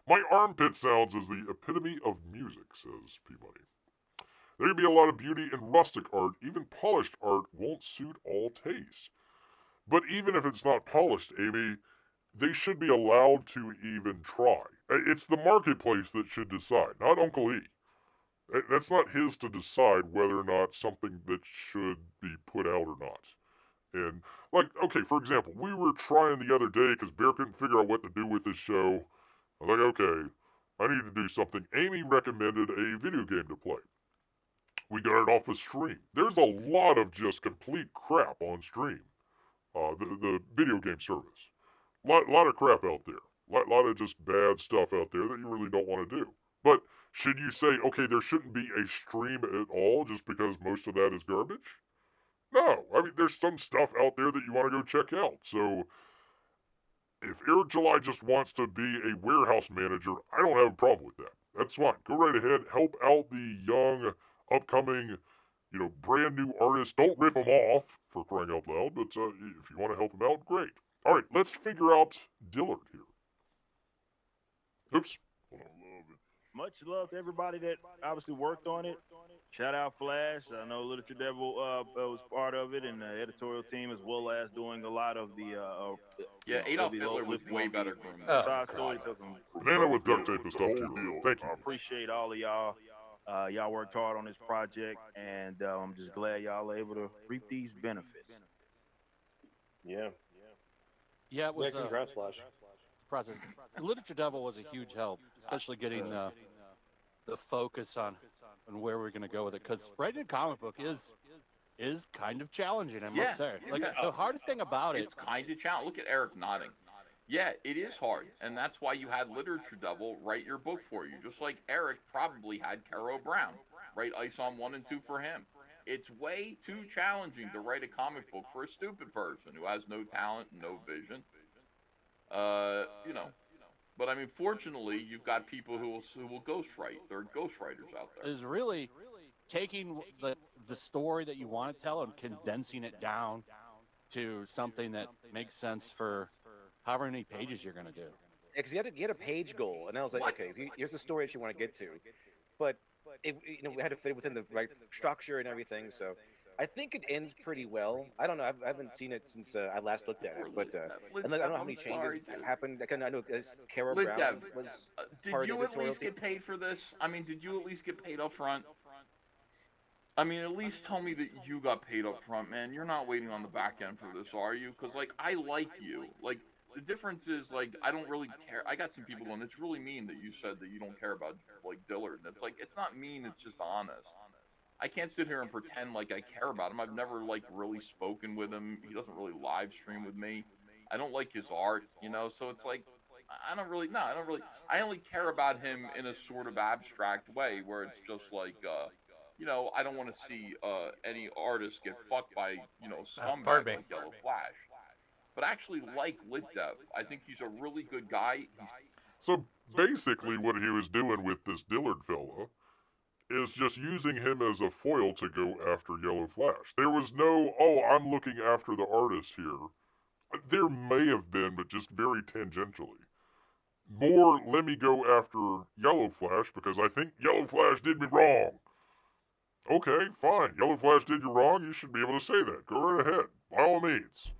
My armpit sounds is the epitome of music, says Peabody. There can be a lot of beauty in rustic art. Even polished art won't suit all tastes. But even if it's not polished, Amy, they should be allowed to even try. It's the marketplace that should decide, not Uncle E. That's not his to decide whether or not something that should be put out or not. And, like, okay, for example, we were trying the other day because Bear couldn't figure out what to do with this show. I was like, okay, I need to do something. Amy recommended a video game to play. We got it off of stream. There's a lot of just complete crap on stream. The video game service. Lot of crap out there. Lot of just bad stuff out there that you really don't want to do. But should you say, okay, there shouldn't be a stream at all just because most of that is garbage? No. I mean, there's some stuff out there that you want to go check out. So if Eric July just wants to be a warehouse manager, I don't have a problem with that. That's fine. Go right ahead. Help out the young, upcoming, you know, brand new artists. Don't rip them off, for crying out loud. But if you want to help them out, great. All right, let's figure out Dillard here. Oops. Hold on a little bit. much love to everybody that obviously worked on it. Shout out Flash. I know Literature Devil was part of it, and the editorial team, as well as doing a lot of the Adolf Hitler was way better groomed. Side stories. Banana with duct tape and stuff too. Thank you. I appreciate all of y'all. Y'all worked hard on this project, and I'm just glad y'all are able to reap these benefits. Yeah. Yeah, it was congrats, Flash. process. Literature Devil was a huge help, especially getting the focus on where we're going to go with it. Because writing a comic book is kind of challenging, I must say. Like the hardest thing about it's kind of challenging. Look at Eric nodding. Yeah, it is hard, and that's why you had Literature Devil write your book for you, just like Eric probably had Caro Brown write Ice on 1 and 2 for him. It's way too challenging to write a comic book for a stupid person who has no talent and no vision. But I mean, fortunately, you've got people who will ghostwrite. There are ghostwriters out there. Is really taking the story that you want to tell and condensing it down to something that makes sense for however many pages you're going to do. Yeah, because you had a page goal, and I was like, okay, here's the story that you want to get to, but we had to fit it within the right structure and everything. So I think it ends pretty well. I don't know. I haven't seen it since I last looked at it, but I don't know how many changes happened. I know Caro Brown was part of the editorial team. Did you at least get paid for this? I mean, did you at least get paid up front? I mean, at least tell me that you got paid up front, man. You're not waiting on the back end for this, are you? Because, like, I like you. Like, the difference is, like, I don't really care. I got some people going, it's really mean that you said that you don't care about, like, Dillard. And it's like, it's not mean, it's just honest. I can't sit here and pretend like I care about him. I've never, like, really spoken with him. He doesn't really live stream with me. I don't like his art, so it's like, I only care about him in a sort of abstract way where it's just like, I don't want to see any artist get fucked by, scumbag like Yellow Flash. But I actually like LitDev. I think he's a really good guy. So basically what he was doing with this Dillard fella is just using him as a foil to go after Yellow Flash. There was no, I'm looking after the artist here. There may have been, but just very tangentially. More, let me go after Yellow Flash because I think Yellow Flash did me wrong. Okay, fine. Yellow Flash did you wrong. You should be able to say that. Go right ahead. By all means.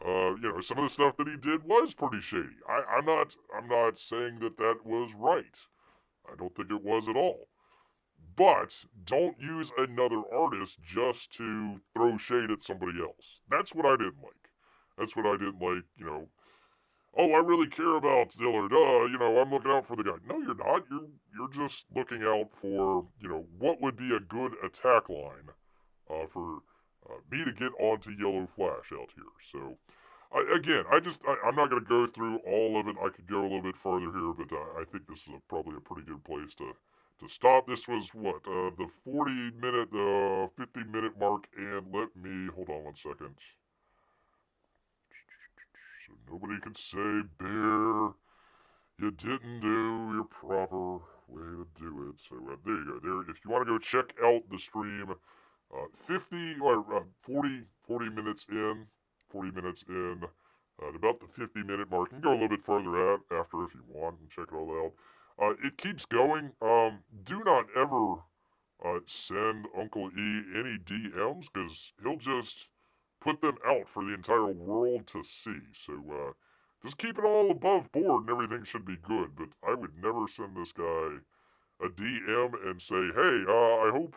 Some of the stuff that he did was pretty shady. I'm not saying that was right. I don't think it was at all. But don't use another artist just to throw shade at somebody else. That's what I didn't like. That's what I didn't like, I really care about Dillard. I'm looking out for the guy. No, you're not. You're just looking out for, what would be a good attack line for me to get onto Yellow Flash out here. So, I'm not going to go through all of it. I could go a little bit farther here, but I think this is probably a pretty good place to stop. This was the 40-minute, 50-minute mark, and let me, hold on one second. So nobody can say, Bear, you didn't do your proper way to do it. So there you go. There, if you want to go check out the stream, 40 minutes in, at about the 50-minute mark. You can go a little bit further after if you want and check it all out. It keeps going. Do not ever send Uncle E any DMs because he'll just put them out for the entire world to see. So just keep it all above board and everything should be good. But I would never send this guy a DM and say, hey, I hope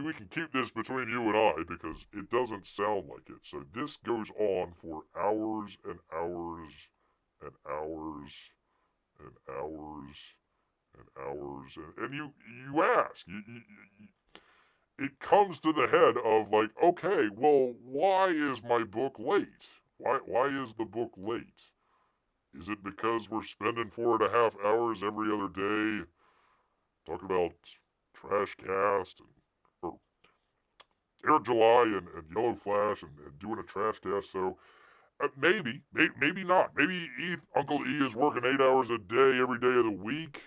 we can keep this between you and I because it doesn't sound like it. So this goes on for hours and hours and hours and hours and hours. And you ask, it comes to the head of like, okay, well, why is my book late? Why is the book late? Is it because we're spending 4.5 hours every other day talking about TrashCast or Air July and Yellow Flash and doing a TrashCast? So maybe not. Maybe Uncle E is working 8 hours a day every day of the week,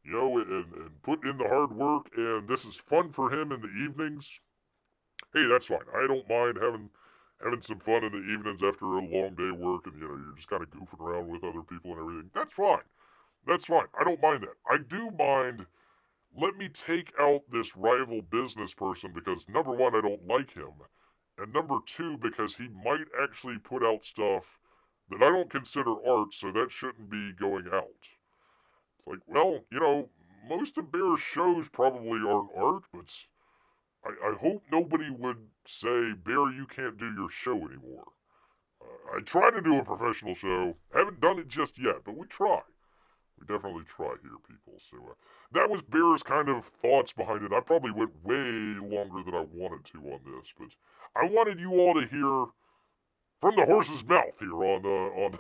and putting in the hard work, and this is fun for him in the evenings. Hey, that's fine. I don't mind having some fun in the evenings after a long day of work, and you're just kind of goofing around with other people and everything. That's fine. That's fine. I don't mind that. I do mind, let me take out this rival business person because, number one, I don't like him. And number two, because he might actually put out stuff that I don't consider art, so that shouldn't be going out. It's like, well, most of Bear's shows probably aren't art, but I hope nobody would say, Bear, you can't do your show anymore. I try to do a professional show. Haven't done it just yet, but we try. We definitely try here, people. So that was Bear's kind of thoughts behind it. I probably went way longer than I wanted to on this, but I wanted you all to hear from the horse's mouth here on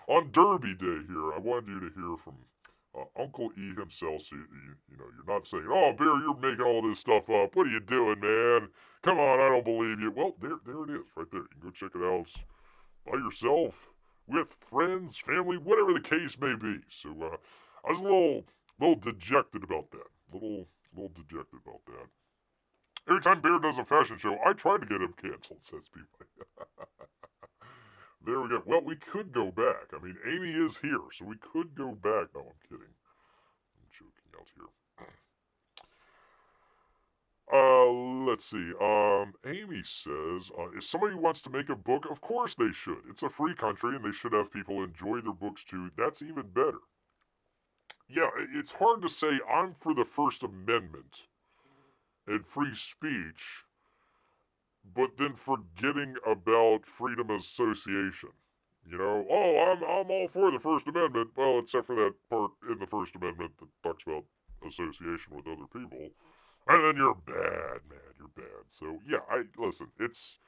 on Derby Day here. I wanted you to hear from Uncle E himself. So you're not saying, "Oh, Bear, you're making all this stuff up. What are you doing, man? Come on, I don't believe you." Well, there it is, right there. You can go check it out by yourself, with friends, family, whatever the case may be. So I was a little dejected about that. Little dejected about that. Every time Bear does a fashion show, I try to get him canceled, says people. There we go. Well, we could go back. I mean, Amy is here, so we could go back. No, I'm kidding. I'm joking out here. Let's see. Amy says, if somebody wants to make a book, of course they should. It's a free country, and they should have people enjoy their books too. That's even better. Yeah, it's hard to say I'm for the First Amendment and free speech, but then forgetting about freedom of association. I'm all for the First Amendment. Well, except for that part in the First Amendment that talks about association with other people. And then you're bad, man. You're bad. So yeah, listen. It's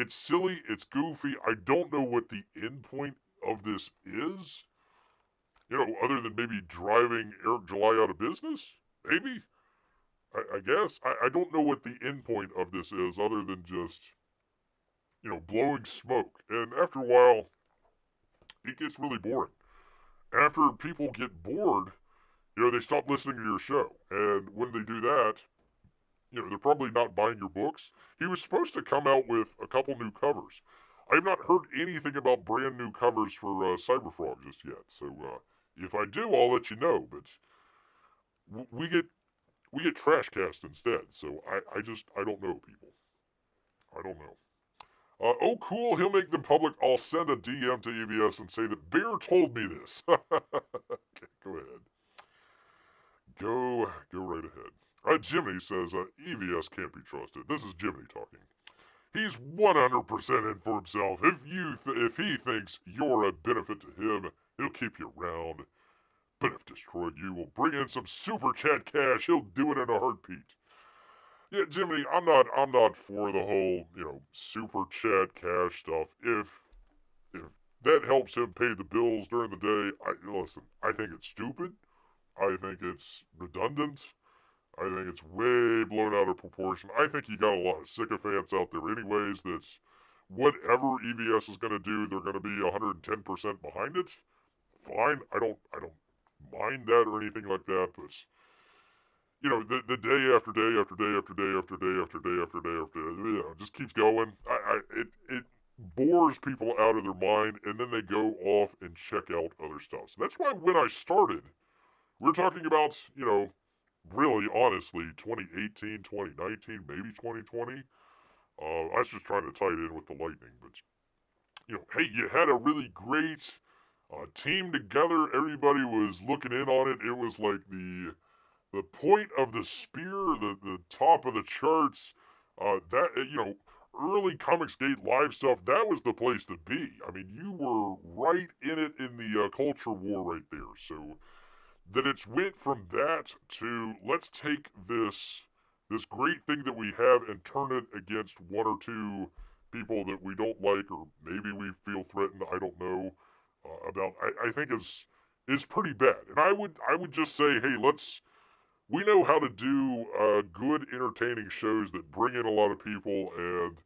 silly. It's goofy. I don't know what the end point of this is. Other than maybe driving Eric July out of business. Maybe. I guess. I don't know what the end point of this is, other than just blowing smoke. And after a while, it gets really boring. After people get bored, they stop listening to your show. And when they do that, they're probably not buying your books. He was supposed to come out with a couple new covers. I have not heard anything about brand new covers for CyberFrog just yet. So if I do, I'll let you know. But we get TrashCast instead. So I don't know, people. I don't know. Oh, cool. He'll make them public. I'll send a DM to EVS and say that Bear told me this. Okay, go ahead. Go right ahead. Jiminy says, EVS can't be trusted. This is Jiminy talking. He's 100% in for himself. If he thinks you're a benefit to him, he'll keep you around. But if destroyed you will bring in some super chat cash, he'll do it in a heartbeat. Yeah, Jiminy, I'm not for the whole, super chat cash stuff. If that helps him pay the bills during the day, I think it's stupid. I think it's redundant. I think it's way blown out of proportion. I think you got a lot of sycophants out there anyways that's whatever EVS is going to do, they're going to be 110% behind it. Fine. I don't mind that or anything like that, but the day after day after day after day after day after day after day after day, it just keeps going. It bores people out of their mind, and then they go off and check out other stuff. So that's why when I started, we're talking about, really, honestly, 2018, 2019, maybe 2020. I was just trying to tie it in with the Lightning, but, hey, you had a really great team together. Everybody was looking in on it. It was like the point of the spear, the top of the charts. Early Comicsgate live stuff, that was the place to be. I mean, you were right in it in the culture war right there. So that it's went from that to let's take this great thing that we have and turn it against one or two people that we don't like, or maybe we feel threatened. I don't know about. I think is pretty bad. And I would just say, hey, we know how to do good, entertaining shows that bring in a lot of people and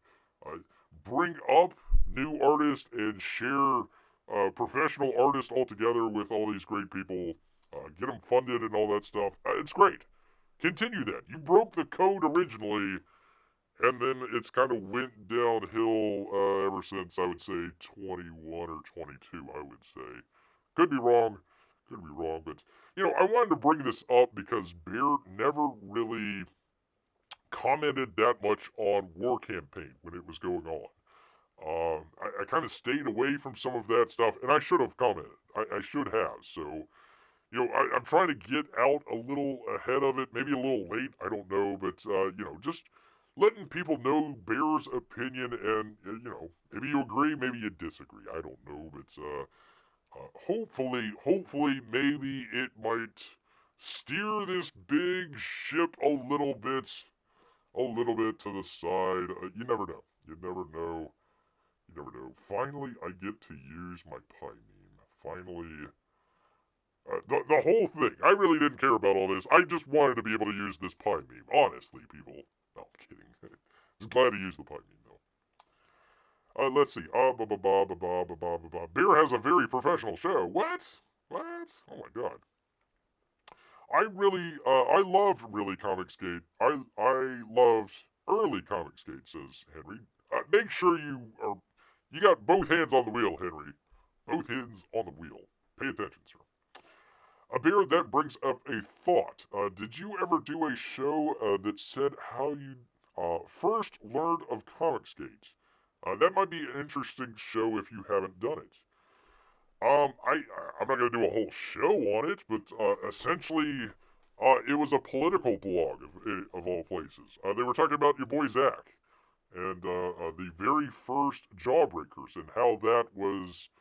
bring up new artists and share professional artists all together with all these great people. Get them funded and all that stuff. It's great. Continue that. You broke the code originally, and then it's kind of went downhill ever since, I would say, 21 or 22, I would say. Could be wrong. Could be wrong, but I wanted to bring this up because Bear never really commented that much on War Campaign when it was going on. I kind of stayed away from some of that stuff, and I should have commented. I should have. So, I'm trying to get out a little ahead of it, maybe a little late, I don't know, but, just letting people know Bear's opinion, and, maybe you agree, maybe you disagree, I don't know, but, hopefully, maybe it might steer this big ship a little bit to the side. You never know. You never know. You never know. Finally, I get to use my pie meme. Finally. The whole thing. I really didn't care about all this. I just wanted to be able to use this pie meme. Honestly, people. No, I'm kidding. Just glad to use the pie meme, though. Let's see. Bear has a very professional show. What? Oh my god. I loved really Comicsgate. I loved early Comicsgate, says Henry. Make sure you got both hands on the wheel, Henry. Both hands on the wheel. Pay attention, sir. Bear, that brings up a thought. Did you ever do a show that said how you first learned of Comicsgate? That might be an interesting show if you haven't done it. I'm not gonna do a whole show on it, but essentially, it was a political blog of all places. They were talking about your boy Zach and the very first Jawbreakers and how that was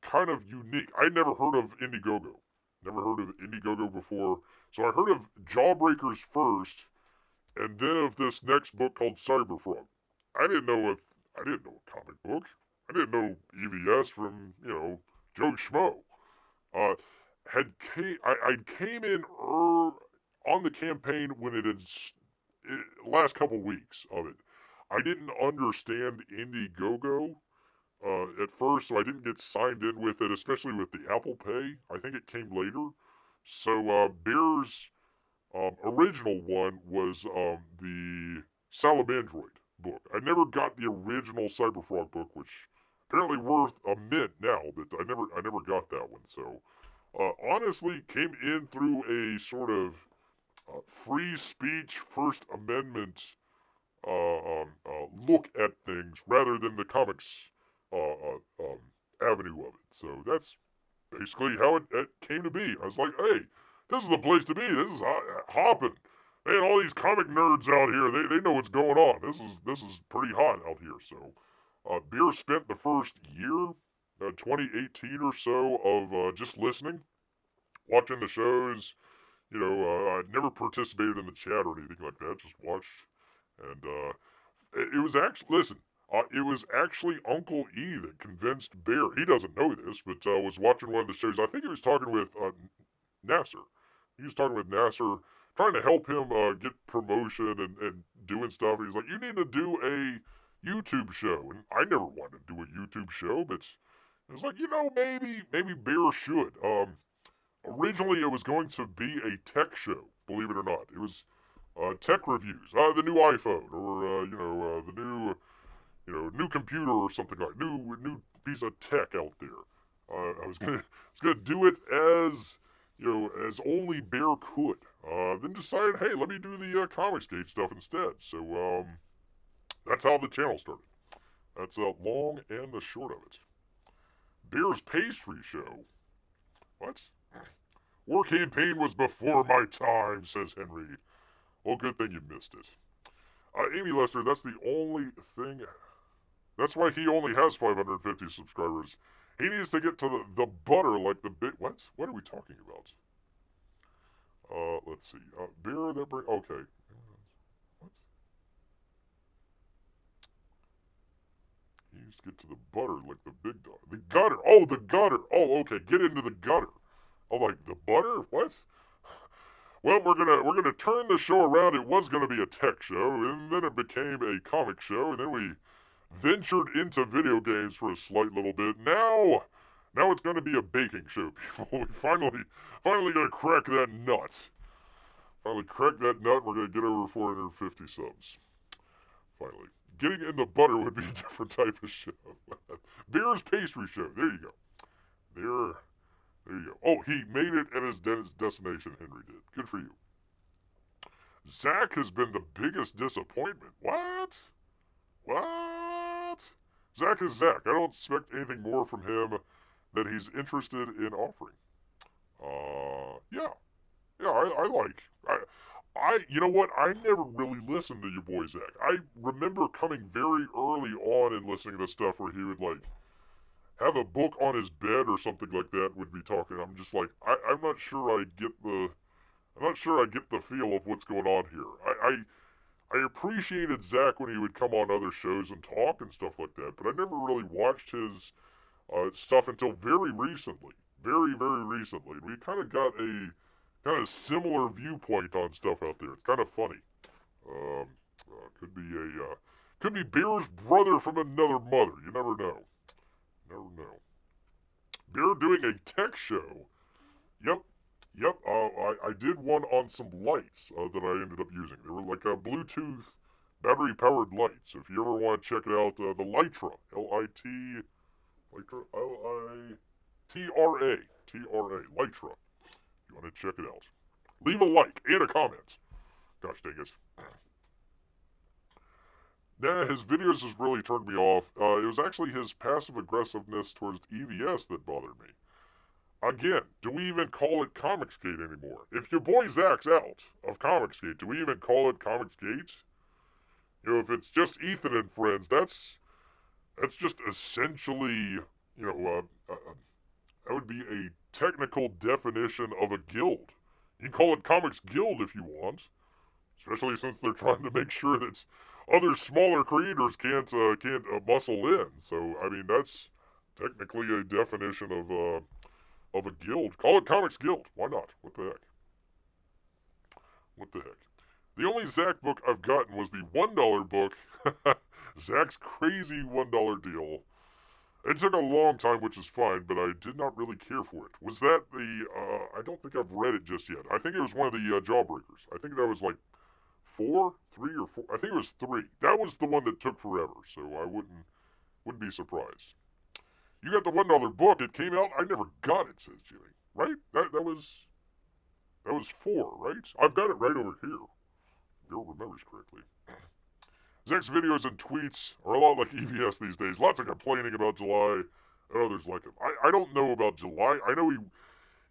kind of unique. I never heard of Indiegogo. Never heard of Indiegogo before. So I heard of Jawbreakers first, and then of this next book called CyberFrog. I didn't know a comic book. I didn't know EVS from, Joe Schmo. I came in on the campaign when last couple weeks of it. I didn't understand Indiegogo at first, so I didn't get signed in with it, especially with the Apple Pay. I think it came later. So Bear's original one was the Salamandroid book. I never got the original CyberFrog book, which apparently worth a mint now, but I never got that one. So honestly, came in through a sort of free speech, First Amendment look at things rather than the comics avenue of it. So that's basically how it came to be. I was like, hey, this is the place to be. This is hopping. Man, all these comic nerds out here, they know what's going on. This is pretty hot out here. So, Beer spent the first year, 2018 or so, of just listening, watching the shows. I never participated in the chat or anything like that. Just watched, and it was actually it was actually Uncle E that convinced Bear. He doesn't know this, but was watching one of the shows. I think he was talking with Nasser. He was talking with Nasser, trying to help him get promotion and doing stuff. He's like, you need to do a YouTube show. And I never wanted to do a YouTube show, but it was like, maybe Bear should. Originally, it was going to be a tech show, believe it or not. It was tech reviews, the new iPhone, or the new computer or something like new piece of tech out there. I was gonna do it as as only Bear could. Then decided, hey, let me do the Comicsgate stuff instead. So that's how the channel started. That's long and the short of it. Bear's pastry show. What? War Campaign was before my time, says Henry. Well, good thing you missed it. Amy Lester, that's the only thing. That's why he only has 550 subscribers. He needs to get to the butter like the big. What? What are we talking about? Let's see. Beer that bring. Okay. What? He needs to get to the butter like the big dog. The gutter. Oh, the gutter. Oh, okay. Get into the gutter. Oh, like the butter? What? Well, we're gonna turn the show around. It was gonna be a tech show, and then it became a comic show, and then we ventured into video games for a slight little bit. Now it's gonna be a baking show, people. We finally gonna crack that nut. Finally crack that nut. We're gonna get over 450 subs. Finally, getting in the butter would be a different type of show. Beer's pastry show. There you go. There you go. Oh, he made it at his destination, Henry did. Good for you. Zach has been the biggest disappointment. What? What? Zach is Zach. I don't expect anything more from him than he's interested in offering. Yeah. Yeah, you know what? I never really listened to your boy Zach. I remember coming very early on and listening to stuff where he would, like, have a book on his bed or something like that, would be talking. I'm just like, I'm not sure I get the feel of what's going on here. I appreciated Zach when he would come on other shows and talk and stuff like that, but I never really watched his stuff until very recently. Very, very recently. We kind of got a kind of similar viewpoint on stuff out there. It's kind of funny. Could be Bear's brother from another mother. You never know. Never know. Bear doing a tech show. Yep. I did one on some lights that I ended up using. They were like a Bluetooth battery-powered lights. So if you ever want to check it out, the Litra, Litra, Litra. You want to check it out. Leave a like and a comment. Gosh dang it. Nah, his videos has really turned me off. It was actually his passive aggressiveness towards EVS that bothered me. Again, do we even call it Comicsgate anymore? If your boy Zach's out of Comicsgate, do we even call it Comicsgate? You know, if it's just Ethan and friends, that's just essentially, that would be a technical definition of a guild. You can call it Comics Guild if you want, especially since they're trying to make sure that other smaller creators can't muscle in. So I mean, that's technically a definition of a guild. Call it Comics Guild. Why not? What the heck? What the heck? The only Zach book I've gotten was the $1 book, Zach's crazy $1 deal. It took a long time, which is fine, but I did not really care for it. Was that the, I don't think I've read it just yet. I think it was one of the Jawbreakers. I think that was like 3 or 4. I think it was 3. That was the one that took forever, so I wouldn't be surprised. You got the $1 book. It came out. I never got it, says Jimmy. Right? That was 4, right? I've got it right over here. Bill remembers correctly. Zach's videos and tweets are a lot like EVS these days. Lots of complaining about July, and others like him. I don't know about July. I know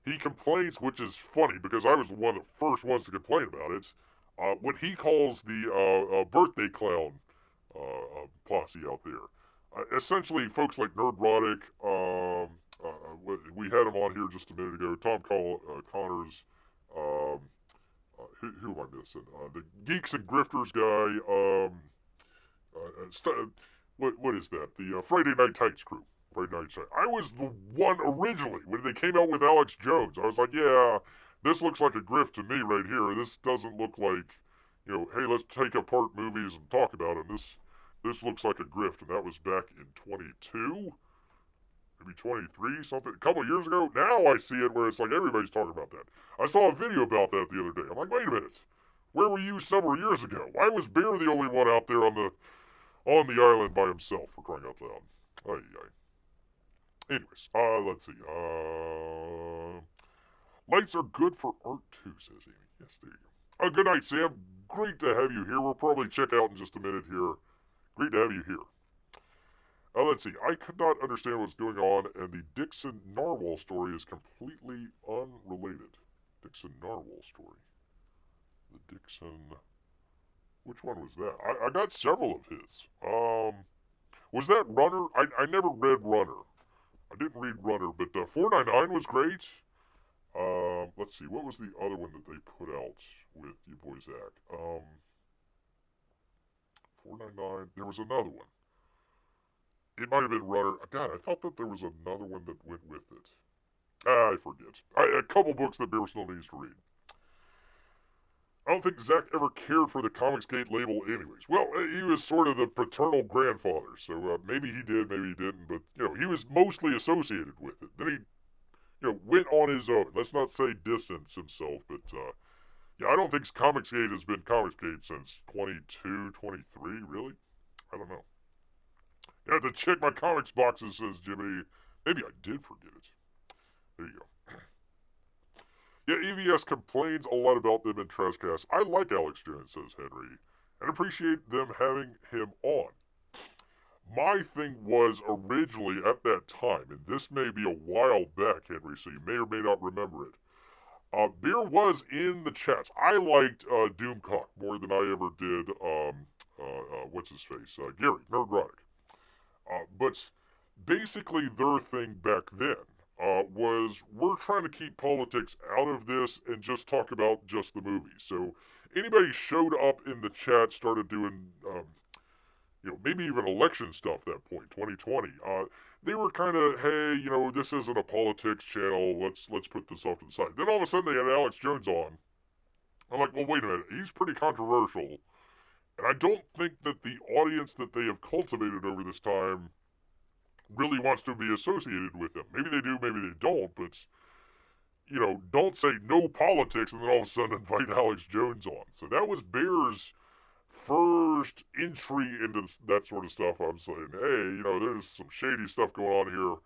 he complains, which is funny because I was one of the first ones to complain about it. What he calls the birthday clown posse out there. Essentially, folks like Nerdrotic, we had him on here just a minute ago. Tom Connors. Who am I missing? The Geeks and Grifters guy. What is that? The Friday Night Tights crew. Friday Night Tights. I was the one originally when they came out with Alex Jones. I was like, yeah, this looks like a grift to me right here. This doesn't look like, hey, let's take apart movies and talk about them. This looks like a grift, and that was back in 22, maybe 23, something, a couple of years ago. Now I see it where it's like everybody's talking about that. I saw a video about that the other day. I'm like, wait a minute, where were you several years ago? Why was Bear the only one out there on the island by himself, for crying out loud? Anyways, let's see. Lights are good for art too, says Amy. Yes, there you go. Good night, Sam. Great to have you here. We'll probably check out in just a minute here. Great to have you here. Let's see. I could not understand what's going on, and the Dixon Narwhal story is completely unrelated. Dixon Narwhal story. The Dixon... Which one was that? I got several of his. Was that Runner? I never read Runner. I didn't read Runner, but 499 was great. Let's see. What was the other one that they put out with you boy Zach? 499. There was another one. It might have been Runner. God, I thought that there was another one that went with it. I forget. A couple books that Bear still needs to read. I don't think Zach ever cared for the Comicsgate label anyways. Well, he was sort of the paternal grandfather, so maybe he did, maybe he didn't, but, he was mostly associated with it. Then he, went on his own. Let's not say distanced himself, but, I don't think Comicsgate has been Comicsgate since 22, 23, really? I don't know. You have to check my comics boxes, says Jimmy. Maybe I did forget it. There you go. Yeah, EVS complains a lot about them in TrashCast. I like Alex Jones, says Henry, and appreciate them having him on. My thing was originally at that time, and this may be a while back, Henry, so you may or may not remember it. Beer was in the chats. I liked Doomcock more than I ever did, what's his face? Gary, Nerdrotic. But basically their thing back then was we're trying to keep politics out of this and just talk about just the movies. So anybody showed up in the chat, started doing, maybe even election stuff that point, 2020. They were kind of, hey, this isn't a politics channel. Let's put this off to the side. Then all of a sudden they had Alex Jones on. I'm like, well, wait a minute. He's pretty controversial. And I don't think that the audience that they have cultivated over this time really wants to be associated with him. Maybe they do, maybe they don't, but, don't say no politics and then all of a sudden invite Alex Jones on. So that was Bear's first entry into that sort of stuff. I'm saying, hey, there's some shady stuff going on here.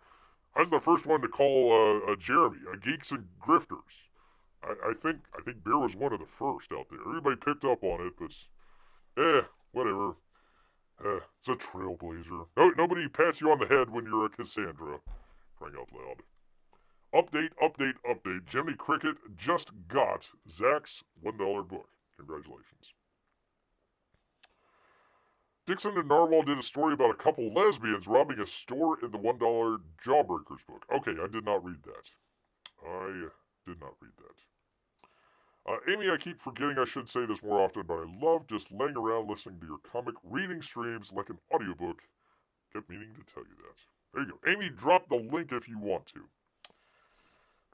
I was the first one to call Jeremy, Geeks and Grifters. I think Bear was one of the first out there. Everybody picked up on it, but, whatever. It's a trailblazer. Nobody pats you on the head when you're a Cassandra. Crying out loud. Update. Jiminy Cricket just got Zach's $1 book. Congratulations. Dixon and Narwhal did a story about a couple lesbians robbing a store in the $1 Jawbreakers book. Okay, I did not read that. Amy, I keep forgetting I should say this more often, but I love just laying around listening to your comic reading streams like an audiobook. Kept meaning to tell you that. There you go. Amy, drop the link if you want to.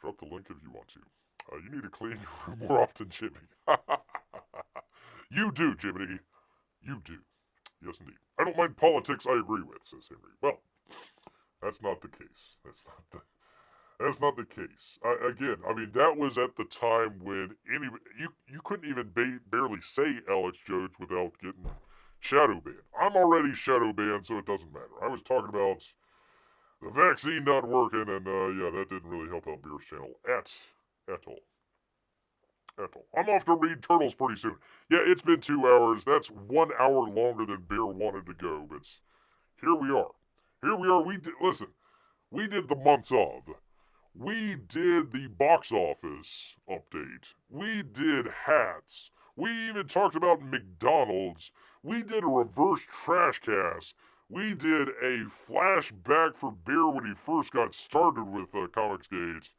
You need to clean your room more often, Jimmy. You do, Jiminy. You do. Yes, indeed. I don't mind politics, I agree with, says Henry. Well, that's not the case. That's not the case. Again, that was at the time when you couldn't even barely say Alex Jones without getting shadow banned. I'm already shadow banned, so it doesn't matter. I was talking about the vaccine not working, and that didn't really help out Beer's channel at all. I'm off to read Turtles pretty soon. Yeah, it's been 2 hours. That's 1 hour longer than Beer wanted to go, but here we are. We did the months of. We did the box office update. We did hats. We even talked about McDonald's. We did a reverse TrashCast. We did a flashback for Beer when he first got started with ComicsGate.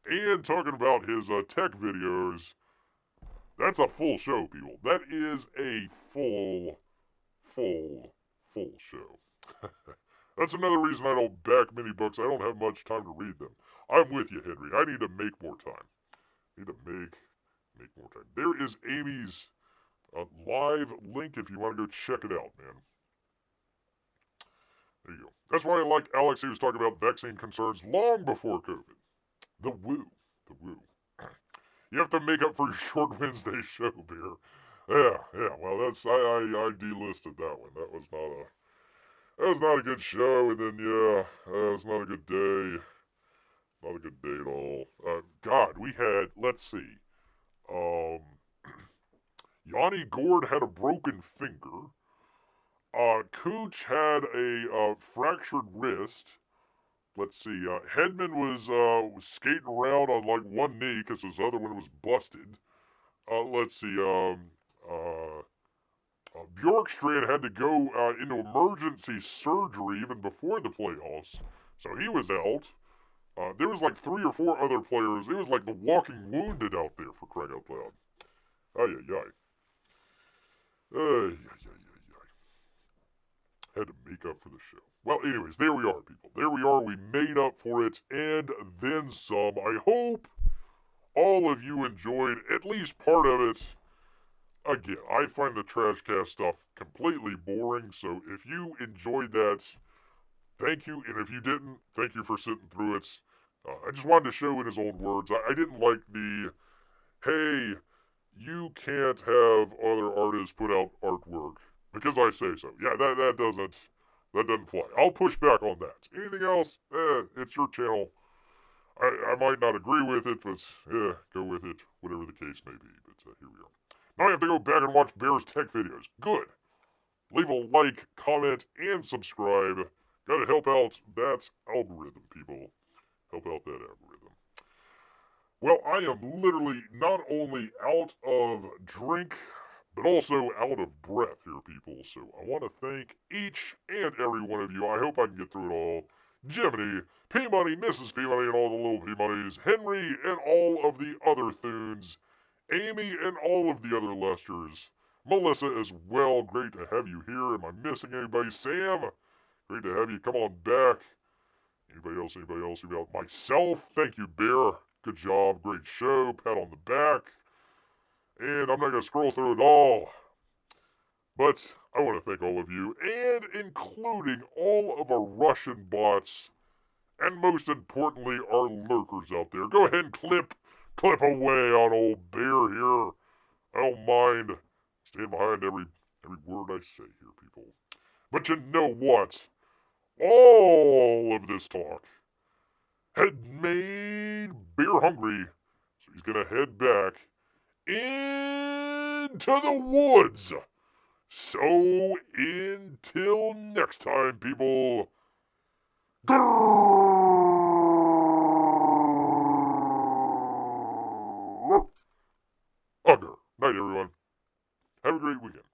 And talking about his tech videos. That's a full show, people. That is a full show. That's another reason I don't back many books. I don't have much time to read them. I'm with you, Henry. I need to make more time. Make more time. There is Amy's live link if you want to go check it out, man. There you go. That's why I like Alex. He was talking about vaccine concerns long before COVID. The woo. You have to make up for your short Wednesday show, Beer. Yeah. Well, I delisted that one. That was not a good show, and then that was not a good day. Not a good day at all. God, we had, let's see. Yanni Gord had a broken finger. Cooch had a fractured wrist. Let's see. Hedman was skating around on like one knee because his other one was busted. Let's see. Bjorkstrand had to go into emergency surgery even before the playoffs, so he was out. There was like 3 or 4 other players. It was like the walking wounded out there, for crying out loud. Ay. Had to make up for the show. Well, anyways, there we are, people. There we are. We made up for it, and then some. I hope all of you enjoyed at least part of it. Again, I find the TrashCast stuff completely boring, so if you enjoyed that, thank you, and if you didn't, thank you for sitting through it. I just wanted to show in his own words. I didn't like the, hey, you can't have other artists put out artwork because I say so. Yeah, that doesn't fly. I'll push back on that. Anything else? It's your channel. I might not agree with it, but yeah, go with it, whatever the case may be. But here we are. Now I have to go back and watch Bear's tech videos. Good. Leave a like, comment, and subscribe. Gotta help out that algorithm, people. Help out that algorithm. Well, I am literally not only out of drink, but also out of breath here, people. So I want to thank each and every one of you. I hope I can get through it all. Jiminy, P-Money, Mrs. P-Money, and all the little P-Moneys, Henry, and all of the other Thunes, Amy, and all of the other Lesters, Melissa as well. Great to have you here. Am I missing anybody? Sam, great to have you. Come on back. Anybody else? Anybody else? Anybody else? Myself. Thank you, Bear. Good job. Great show. Pat on the back. And I'm not going to scroll through it all. But I want to thank all of you, and including all of our Russian bots, and most importantly, our lurkers out there. Go ahead and clip away on old Bear here. I don't mind. Stand behind every word I say here, people. But you know what? All of this talk had made Bear hungry, so he's gonna head back into the woods. So until next time, people. Grrrrrr. Night, everyone. Have a great weekend.